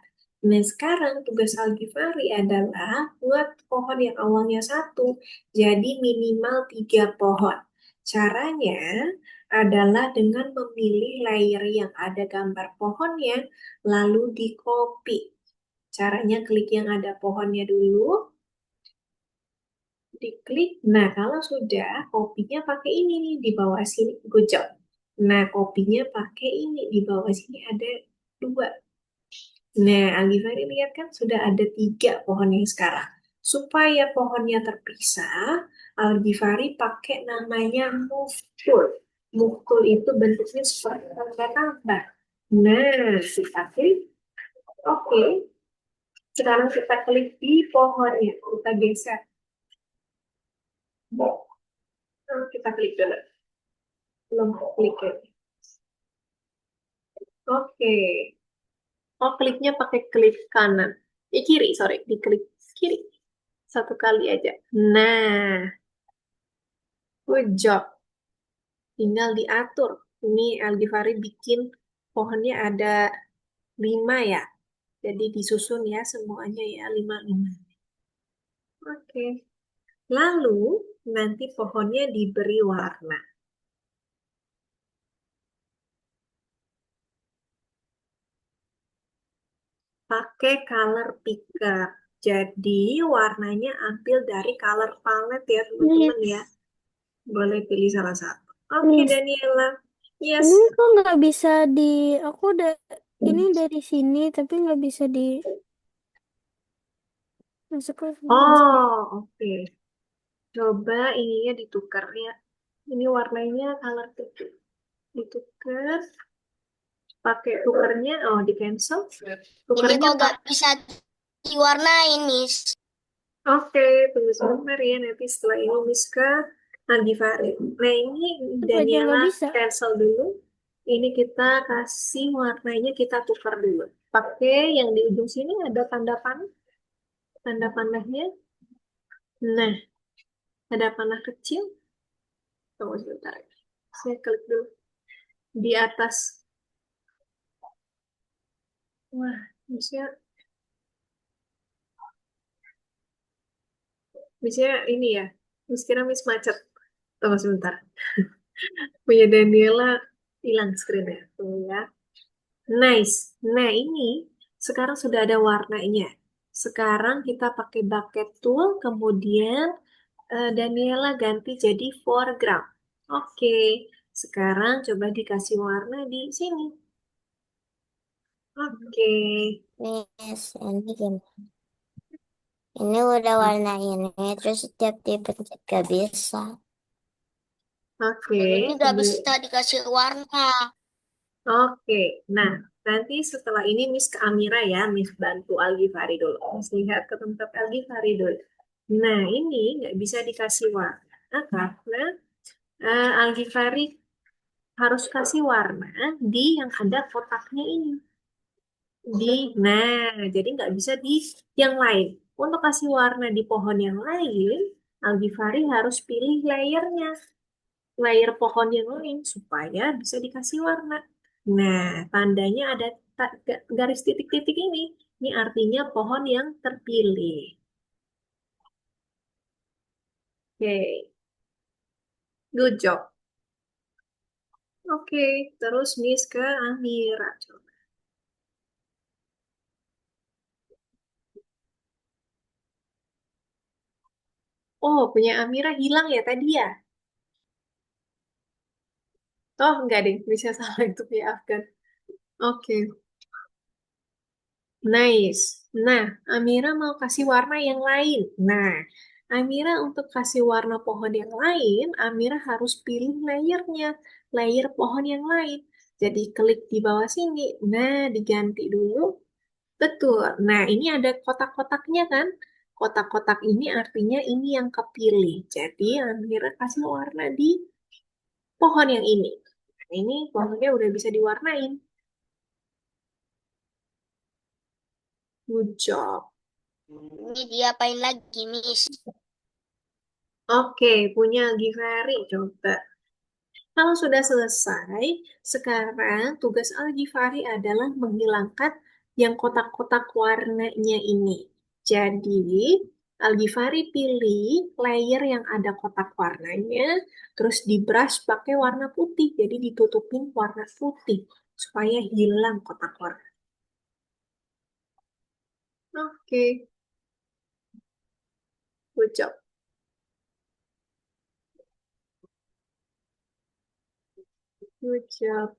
Nah, sekarang tugas Algifari adalah buat pohon yang awalnya satu, jadi minimal 3 pohon. Caranya adalah dengan memilih layer yang ada gambar pohonnya, lalu di copy. Caranya klik yang ada pohonnya dulu, diklik. Nah, kalau sudah, kopinya pakai ini nih di bawah sini. Good job. Nah, kopinya pakai ini di bawah sini ada 2. Nah, Algifari lihat kan sudah ada 3 pohon yang sekarang. Supaya pohonnya terpisah, Algifari pakai namanya move tool. Move tool itu bentuknya seperti tanda tambah. Nah, kita klik. Oke. Sekarang kita klik di pohonnya. Kita geser. Kita klik dulu. Belum klik ya. Oke. Oh, kliknya pakai klik kanan. Kiri, sorry. Diklik kiri. Satu kali aja. Nah, good job. Tinggal diatur. Ini Algifari bikin pohonnya ada 5 ya. Jadi disusun ya semuanya ya 5-5. Oke. Lalu nanti pohonnya diberi warna. Pakai color picker. Jadi warnanya ambil dari color palette ya teman-teman ya. Boleh pilih salah satu. Oke, Miss, Daniela. Yes. ini kok nggak bisa aku udah ini dari sini tapi nggak bisa masuk ke Oh, oke. Coba ininya ditukar ya. Ini warnanya color picker. Ditukar. Pakai tukernya, oh di cancel. ini Tukernya kok nggak bisa diwarnain, Miss. Oke, tunggu sebentar ya. Nanti setelah ini Miss ke Nandifari. Nah ini Apa aja Daniela nggak bisa. cancel dulu. Ini kita kasih warnanya kita tukar dulu. Pakai yang di ujung sini ada tanda panah. Tanda panahnya. Nah, ada panah kecil. Tunggu sebentar ya. Saya klik dulu. Di atas. Wah, bisa, bisa ini ya. Miss kira Miss macet. Tunggu sebentar. Punya Daniela hilang screen-nya. Tunggu ya. Nice. Nah, ini sekarang sudah ada warnanya. Sekarang kita pakai bucket tool, kemudian Daniela ganti jadi foreground. Oke, sekarang coba dikasih warna di sini. Oke, Miss, ini gimana? Ini udah warna ini, terus setiap dipencet gak bisa. oke. Ini gak bisa dikasih warna. Oke, nah nanti setelah ini Miss ke Amira ya, Miss bantu Algifari dulu. Miss lihat ke tempat Algifari dulu. Nah ini nggak bisa dikasih warna karena Algifari harus kasih warna di yang ada kotaknya ini. Nah jadi nggak bisa di yang lain. Untuk kasih warna di pohon yang lain, Algifari harus pilih layernya. layer pohon yang lain supaya bisa dikasih warna. Nah, tandanya ada garis titik-titik ini. Ini artinya pohon yang terpilih. Oke, good job. Oke, terus Miss ke Amira. Coba. Oh, punya Amira hilang ya tadi ya? Oh, enggak deh, bisa salah itu punya Afgan. Oke, nice. Nah, Amira mau kasih warna yang lain. Nah, Amira untuk kasih warna pohon yang lain, Amira harus pilih layernya, layer pohon yang lain. Jadi klik di bawah sini. Nah, diganti dulu. Betul. Nah, ini ada kotak-kotaknya kan? Kotak-kotak ini artinya ini yang kepilih. Jadi, Amira kasih warna di pohon yang ini. Nah, ini pohonnya udah bisa diwarnain. Good job. Ini diapain lagi, Miss? Oke, punya Givari. Coba. Kalau sudah selesai, sekarang tugas Al-Ghifari adalah menghilangkan yang kotak-kotak warnanya ini. Jadi, Al-Ghifari pilih layer yang ada kotak warnanya, terus di brush pakai warna putih. Jadi ditutupin warna putih supaya hilang kotak warna. Oke, good job. Good job.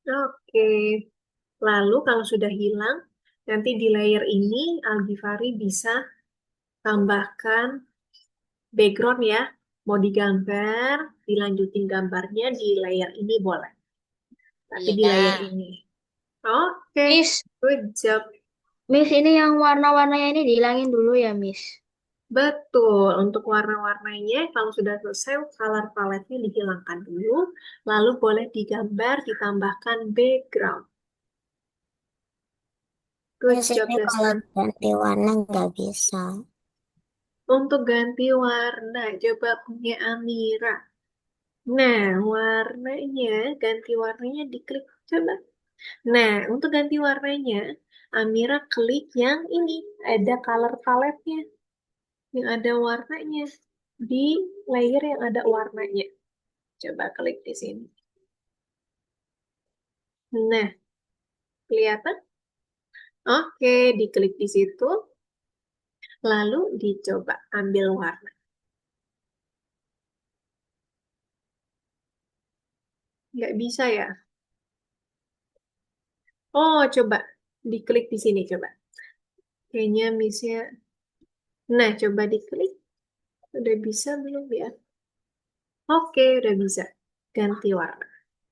Oke. Lalu kalau sudah hilang, nanti di layer ini Al-Ghifari bisa tambahkan background ya. Mau digambar, dilanjutin gambarnya di layer ini boleh. Tapi di layer Iya. ini. Oke, Miss, good job. Miss ini yang warna-warnanya ini dihilangin dulu ya, Miss. Betul, untuk warna-warnanya kalau sudah selesai color palette-nya dihilangkan dulu, lalu boleh digambar, ditambahkan background. Good Miss job, ini kalau Desmond. ganti warna nggak bisa. Untuk ganti warna, coba punya Amira. Nah, warnanya, ganti warnanya diklik. Coba. Nah, untuk ganti warnanya, Amira klik yang ini. Ada color palette-nya. Yang ada warnanya. Di layer yang ada warnanya. Coba klik di sini. Nah, kelihatan? Oke, diklik di situ. Lalu dicoba ambil warna. Nggak bisa ya? Oh, coba. Diklik di sini, coba. Kayaknya misalnya. Nah, coba diklik. Udah bisa belum ya? Oke, udah bisa. Ganti warna.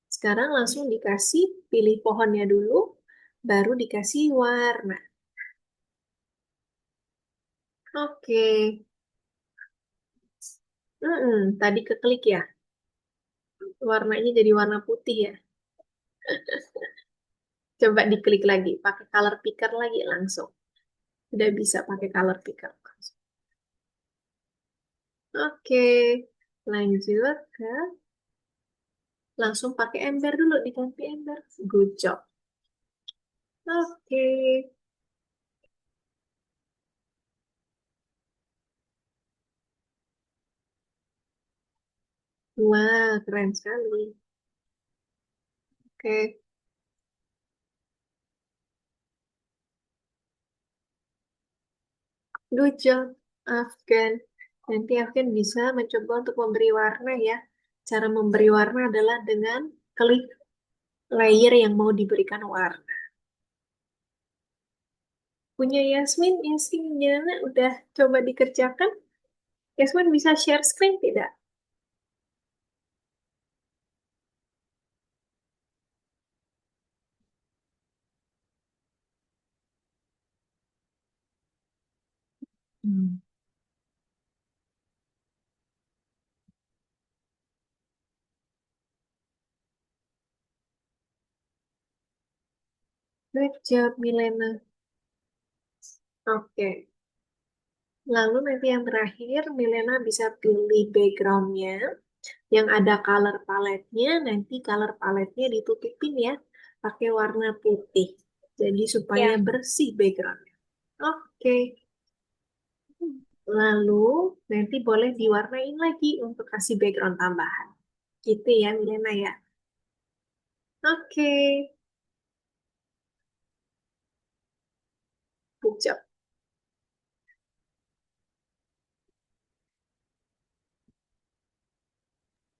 Sekarang langsung dikasih, pilih pohonnya dulu, baru dikasih warna. Oke. Tadi keklik ya. Warnanya jadi warna putih ya. Coba diklik lagi, pakai color picker lagi langsung. Udah bisa pakai color picker. Oke. Lanjut ke langsung pakai ember dulu, diganti ember. Good job. Oke. Wah, keren sekali. Oke. Good job, Afgan. Nanti Afgan bisa mencoba untuk memberi warna ya. Cara memberi warna adalah dengan klik layer yang mau diberikan warna. Punya Yasmin, Yasmin gimana? Udah coba dikerjakan? Yasmin bisa share screen tidak? Hmm. Good job, Milena. Oke. Lalu nanti yang terakhir, Milena bisa pilih backgroundnya yang ada color paletnya. Nanti color paletnya ditutupin ya, pakai warna putih. Jadi supaya Ya. bersih backgroundnya. Oke, lalu nanti boleh diwarnain lagi untuk kasih background tambahan. Gitu ya, Milena ya. Oke, good job.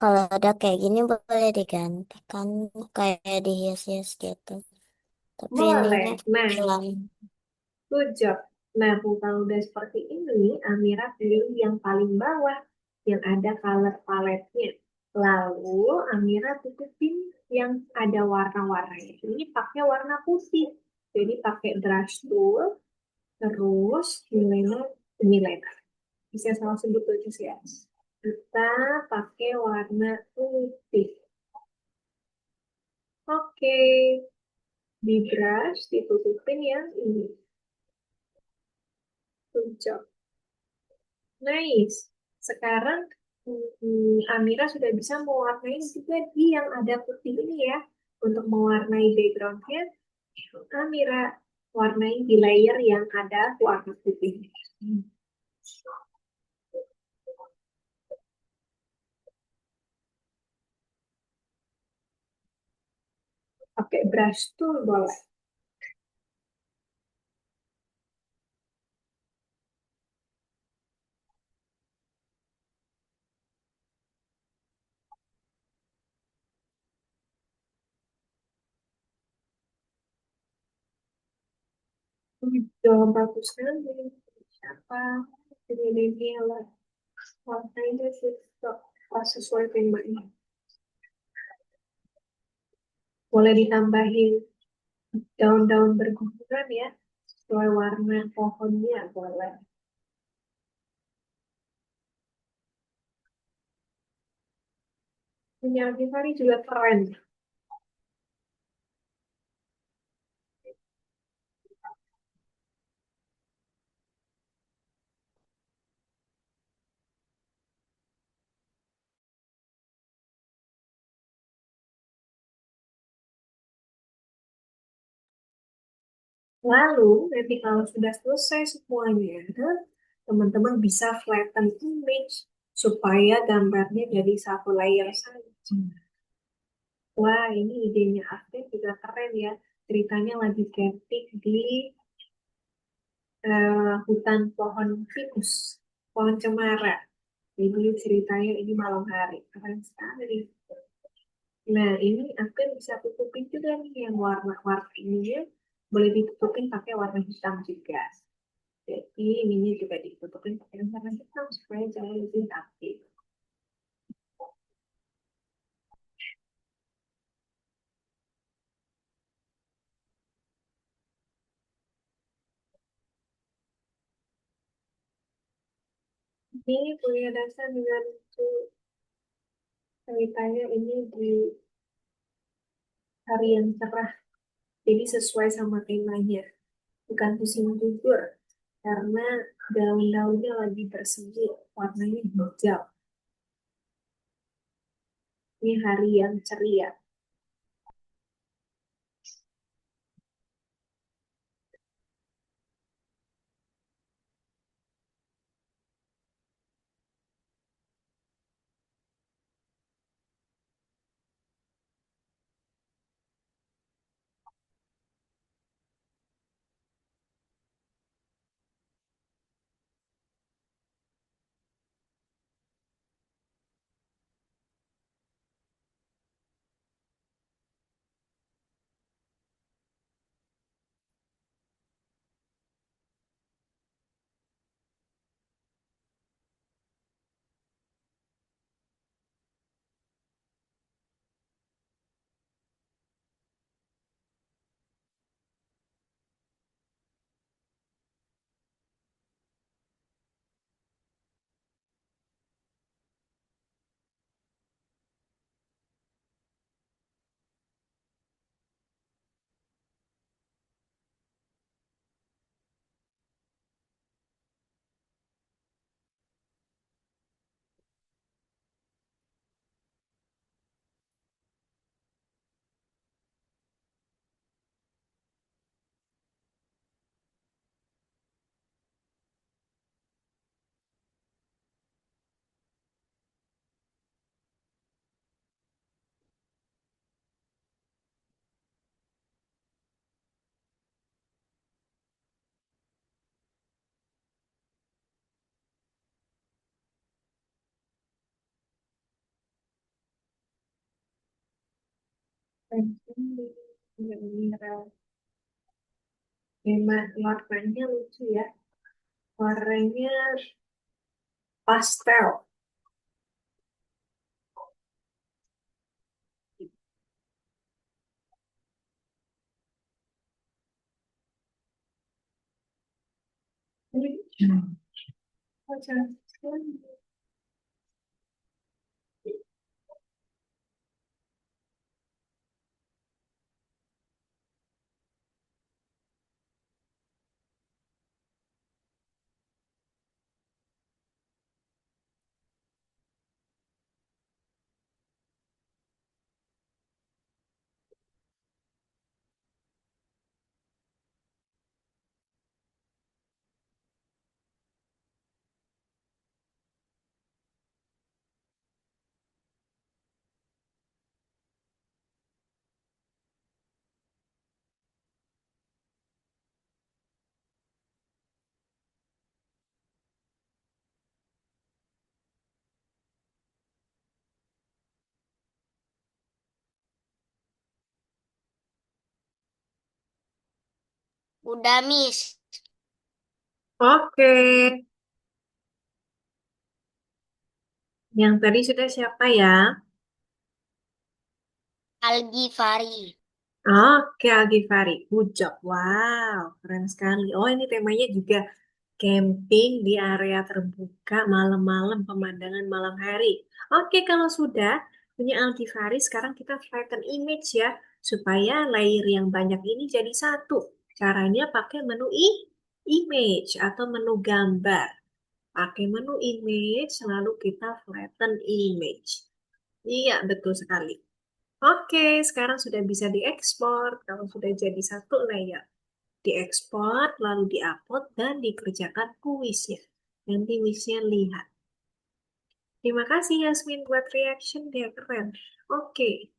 Kalau udah kayak gini boleh diganti kan kayak dihias-hias gitu. Tapi ininya Boleh. Nah, hilang. good job. Nah, kalau udah seperti ini, Amira pilih yang paling bawah, yang ada color paletnya. Lalu, Amira tutupin yang ada warna-warnanya. Ini pakai warna putih. Jadi, pakai brush tool, terus Milena. Bisa salah sebut tuh sih ya. Kita pakai warna putih. Oke, di brush ditutupin yang ini. Good job. Nice. Sekarang Amira sudah bisa mewarnai juga di yang ada putih ini ya. Untuk mewarnai backgroundnya, Amira warnai di layer yang ada warna putih. Pakai brush tool boleh. Udah bagus kan? Jadi siapa? Jadi ini lah. Warnanya sih pas sesuai temanya. Boleh ditambahin daun-daun berguguran ya. Sesuai warna pohonnya boleh. Punya Givari juga keren. Lalu, nanti kalau sudah selesai semuanya, teman-teman bisa flatten image supaya gambarnya jadi satu layer saja. Wah, ini idenya Afif juga keren ya. Ceritanya lagi camping di hutan pohon pinus, pohon cemara. Jadi ceritanya ini malam hari. Keren sekali. Nah, ini Afif bisa tutupin juga nih yang warna-warna ininya. Boleh ditutupin pakai warna hitam juga. Jadi ininya juga ditutupin pakai warna hitam supaya jauh lebih aktif. Ini punya dasar dengan ceritanya ini di hari yang cerah. Jadi sesuai sama temanya. Bukan pusing gugur. Karena daun-daunnya lagi bersemi, warnanya hijau. Ini hari yang ceria. Mineral. Memang warnanya lucu ya. Warnanya pastel. Lucu. Oh, cantik sekali. Udah, Miss. Oke. Yang tadi sudah siapa ya? Algifari. Oke, Algifari. Good job. Wow, keren sekali. Oh, ini temanya juga camping di area terbuka malam-malam, pemandangan malam hari. Oke, kalau sudah punya Algifari, sekarang kita flatten image ya, supaya layer yang banyak ini jadi satu. Caranya pakai menu image atau menu gambar. Pakai menu image, lalu kita flatten image. Iya, betul sekali. Oke, sekarang sudah bisa diekspor. Kalau sudah jadi satu layer, diekspor, lalu diupload, dan dikerjakan kuisnya. Nanti kuisnya lihat. Terima kasih Yasmin buat reaction dia keren. Oke,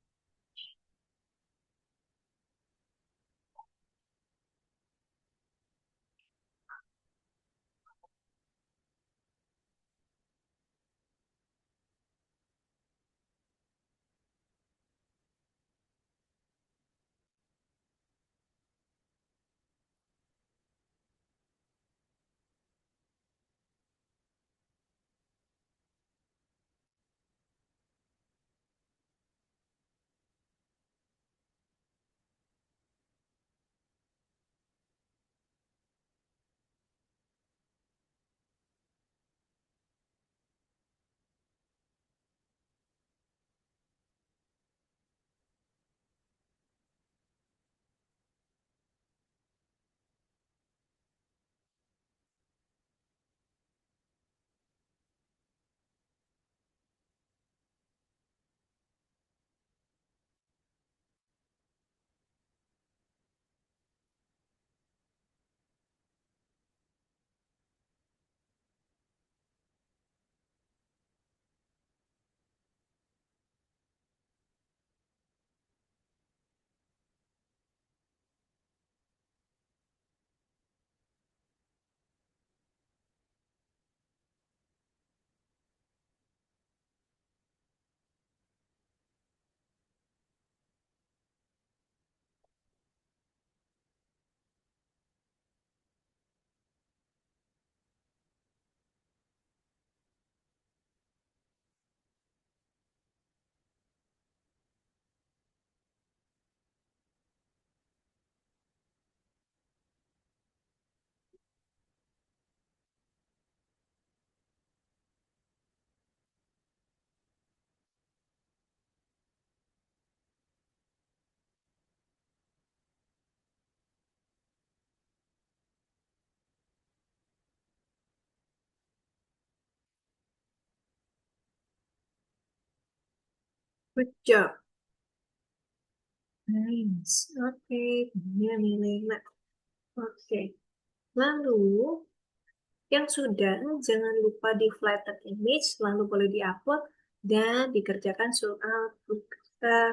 good job. Nice. Oke, punya Milena. Oke, lalu yang sudah, jangan lupa di flatten image, lalu boleh diupload dan dikerjakan soal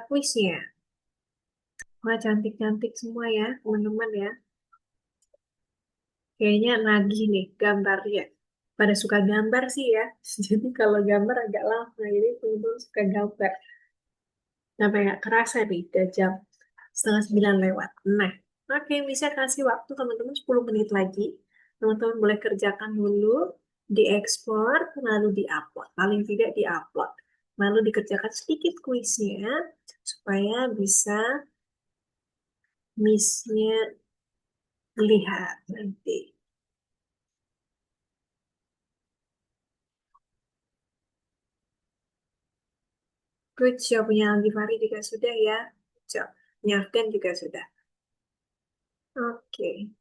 kuisnya. Wah, cantik-cantik semua ya, teman-teman ya. Kayaknya nagih nih gambarnya. Pada suka gambar sih ya. Jadi kalau gambar agak lama, jadi teman-teman suka gambar. Sampai nggak kerasa nih, udah jam setengah 9 lewat. Nah, oke, bisa kasih waktu teman-teman 10 menit lagi. Teman-teman boleh kerjakan dulu, diekspor, lalu diupload. Paling tidak diupload. Lalu dikerjakan sedikit kuisnya, supaya bisa missnya lihat nanti. Good job, punya Aldi Fari juga sudah ya. Good job. Punya Afgan juga sudah. Oke.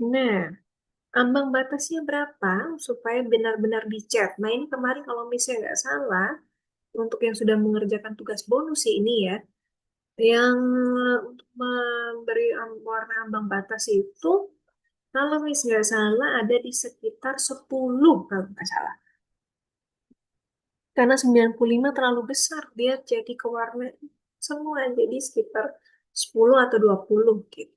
Nah, ambang batasnya berapa supaya benar-benar dicat? Nah, ini kemarin kalau misalnya nggak salah, untuk yang sudah mengerjakan tugas bonus sih ini ya, yang untuk memberi warna ambang batas itu, kalau misalnya nggak salah, ada di sekitar 10 kalau nggak salah. Karena 95 terlalu besar, dia jadi ke warna semua, jadi sekitar 10 atau 20 gitu.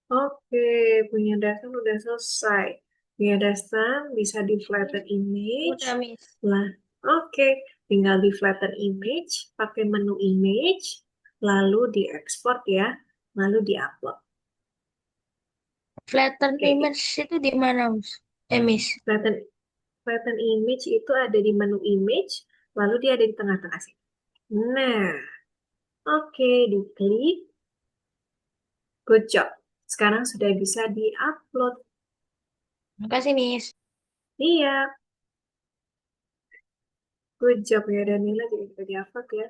Oke, punya dasar udah selesai. Punya dasar bisa di flatten image. Udah, Miss. Lah, oke, tinggal di flatten image, pakai menu image, lalu diekspor ya, lalu diupload. Flatten Oke, image itu di mana, Miss? Miss. flatten flatten image itu ada di menu image, lalu dia ada di tengah-tengah sini. Nah, oke, diklik. Good job. Sekarang sudah bisa diupload. Makasih, Miss. Iya, good job ya Danila jadi bisa diupload ya.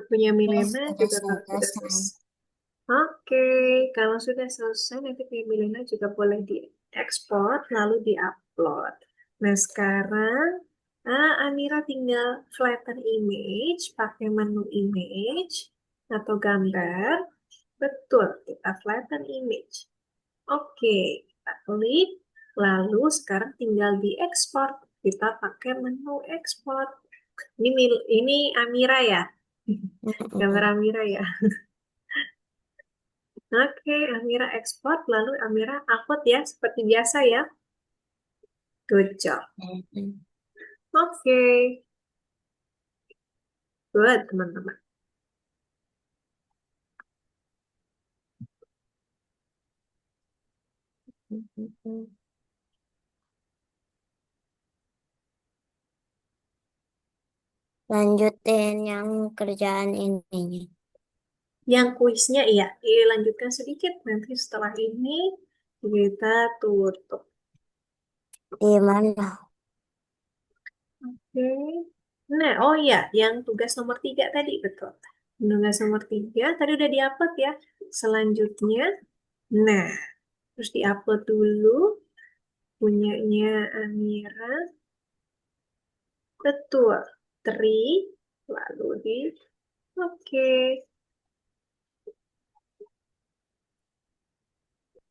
Punya Yes, Milena sudah juga kalau sudah selesai. selesai. Oke, kalau sudah selesai nanti punya Milena juga boleh diekspor lalu diupload. Nah sekarang Amira tinggal flatten image pakai menu image atau gambar. Betul, kita flatten image. Oke, kita klik. Lalu sekarang tinggal diekspor. Kita pakai menu ekspor. Ini Amira ya? Gambar Amira ya? Oke, Amira ekspor, lalu Amira upload ya, seperti biasa ya. Good job. Oke, good teman-teman. Lanjutin yang kerjaan ininya. Yang kuisnya iya, dilanjutkan sedikit. Nanti setelah ini kita tutup. Di mana? Oke. Nah, oh iya, yang tugas nomor 3 tadi, betul. Tugas nomor 3 tadi udah diupload ya. Selanjutnya, nah, terus diupload dulu punyanya Amira. Betul. Tri, lalu di, oke.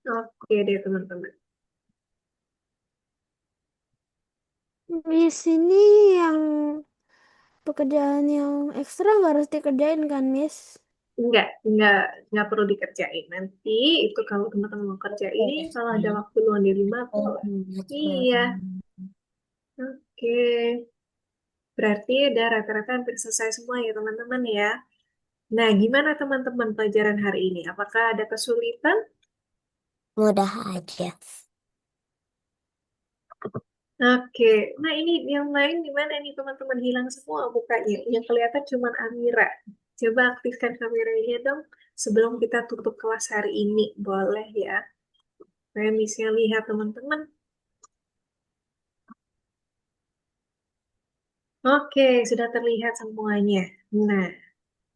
Oke deh teman-teman. Di sini yang pekerjaan yang ekstra nggak harus dikerjain kan, Miss? Enggak perlu dikerjain. Nanti itu kalau teman-teman mau kerjain, kalau ada waktu luang di rumah, boleh. Iya, oke. Berarti udah rata-rata hampir selesai semua ya teman-teman ya. Nah, gimana teman-teman pelajaran hari ini? Apakah ada kesulitan? Mudah aja. Oke, nah ini yang lain di mana nih teman-teman, hilang semua mukanya. Yang kelihatan cuma Amira. Coba aktifkan kameranya dong sebelum kita tutup kelas hari ini. Boleh ya. Saya bisa lihat teman-teman. Oke, sudah terlihat semuanya. Nah,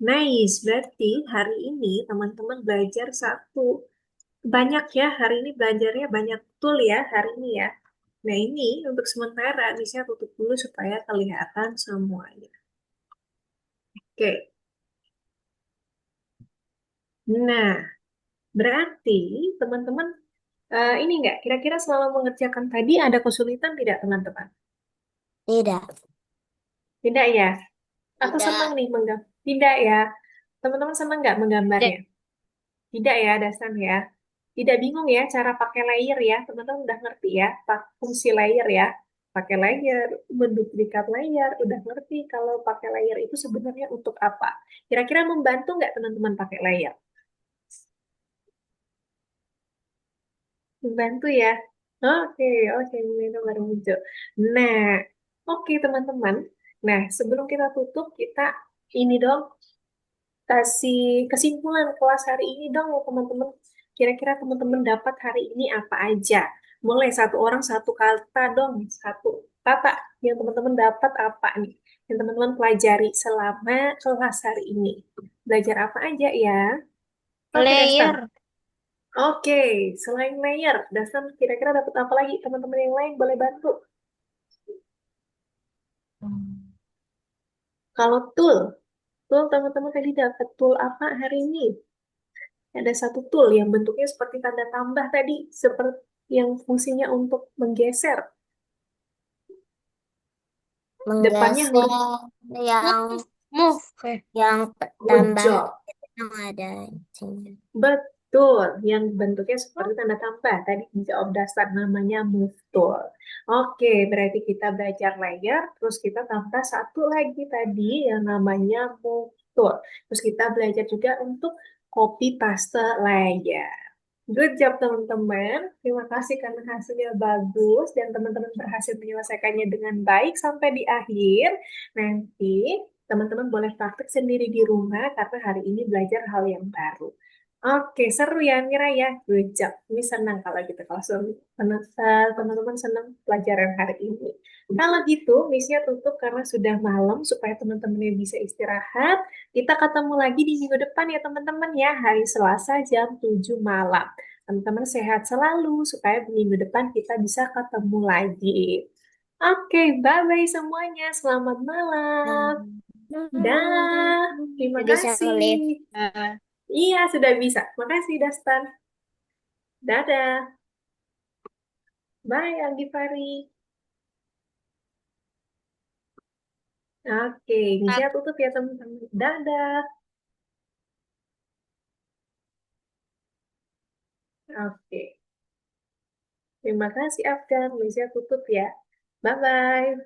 nice. Berarti hari ini teman-teman belajar satu. Banyak ya, hari ini belajarnya banyak tool ya hari ini ya. Nah ini untuk sementara bisa tutup dulu supaya kelihatan semuanya. Oke, nah berarti teman-teman ini enggak, kira-kira selama mengerjakan tadi ada kesulitan tidak teman-teman? Tidak. Tidak ya? Aku senang Tidak. nih menggambar. Tidak ya? Teman-teman senang nggak menggambarnya? Tidak ya, Dasan ya? Tidak bingung ya cara pakai layer ya? Teman-teman udah ngerti ya? Fungsi layer ya? Pakai layer, menduplikat layer, udah ngerti kalau pakai layer itu sebenarnya untuk apa? Kira-kira membantu nggak teman-teman pakai layer? Membantu ya? Oke, oke, itu baru muncul. Nah, oke teman-teman. Nah, sebelum kita tutup, kita ini dong, kasih kesimpulan kelas hari ini dong teman-teman. Kira-kira teman-teman dapat hari ini apa aja? Mulai satu orang satu kata dong, satu kata yang teman-teman dapat apa nih? Yang teman-teman pelajari selama kelas hari ini. Belajar apa aja ya? Oke, Dastan. Layer. Oke, selain layer, Dastan kira-kira dapat apa lagi? Teman-teman yang lain boleh bantu. Kalau tool teman-teman tadi dapat tool apa hari ini? Ada satu tool yang bentuknya seperti tanda tambah tadi, seperti yang fungsinya untuk menggeser. Depannya huruf Menggeser yang Move. Oke. yang good tambah job. itu ada ininya. Betul, yang bentuknya seperti tanda tambah. Tadi dijawab dasar namanya move tool. Oke, berarti kita belajar layer, terus kita tambah satu lagi tadi yang namanya move tool. Terus kita belajar juga untuk copy paste layer. Good job teman-teman. Terima kasih karena hasilnya bagus dan teman-teman berhasil menyelesaikannya dengan baik sampai di akhir. Nanti teman-teman boleh praktik sendiri di rumah karena hari ini belajar hal yang baru. Oke, seru ya Mira ya. Good job. Ini senang kalau gitu. Kalau teman-teman senang pelajaran hari ini. Kalau gitu, Missnya tutup karena sudah malam supaya teman-temannya bisa istirahat. Kita ketemu lagi di minggu depan ya teman-teman ya. Hari Selasa jam 7 malam. Teman-teman sehat selalu supaya minggu depan kita bisa ketemu lagi. Oke, bye-bye semuanya. Selamat malam. Dah, terima Jadi bisa kasih. live. Iya, sudah bisa. Makasih, Dastan. Dadah. Bye, Algi Fari. Oke, Nisha tutup ya, teman-teman. Dadah. Oke. Terima kasih, Afgan. Nisha tutup ya. Bye-bye.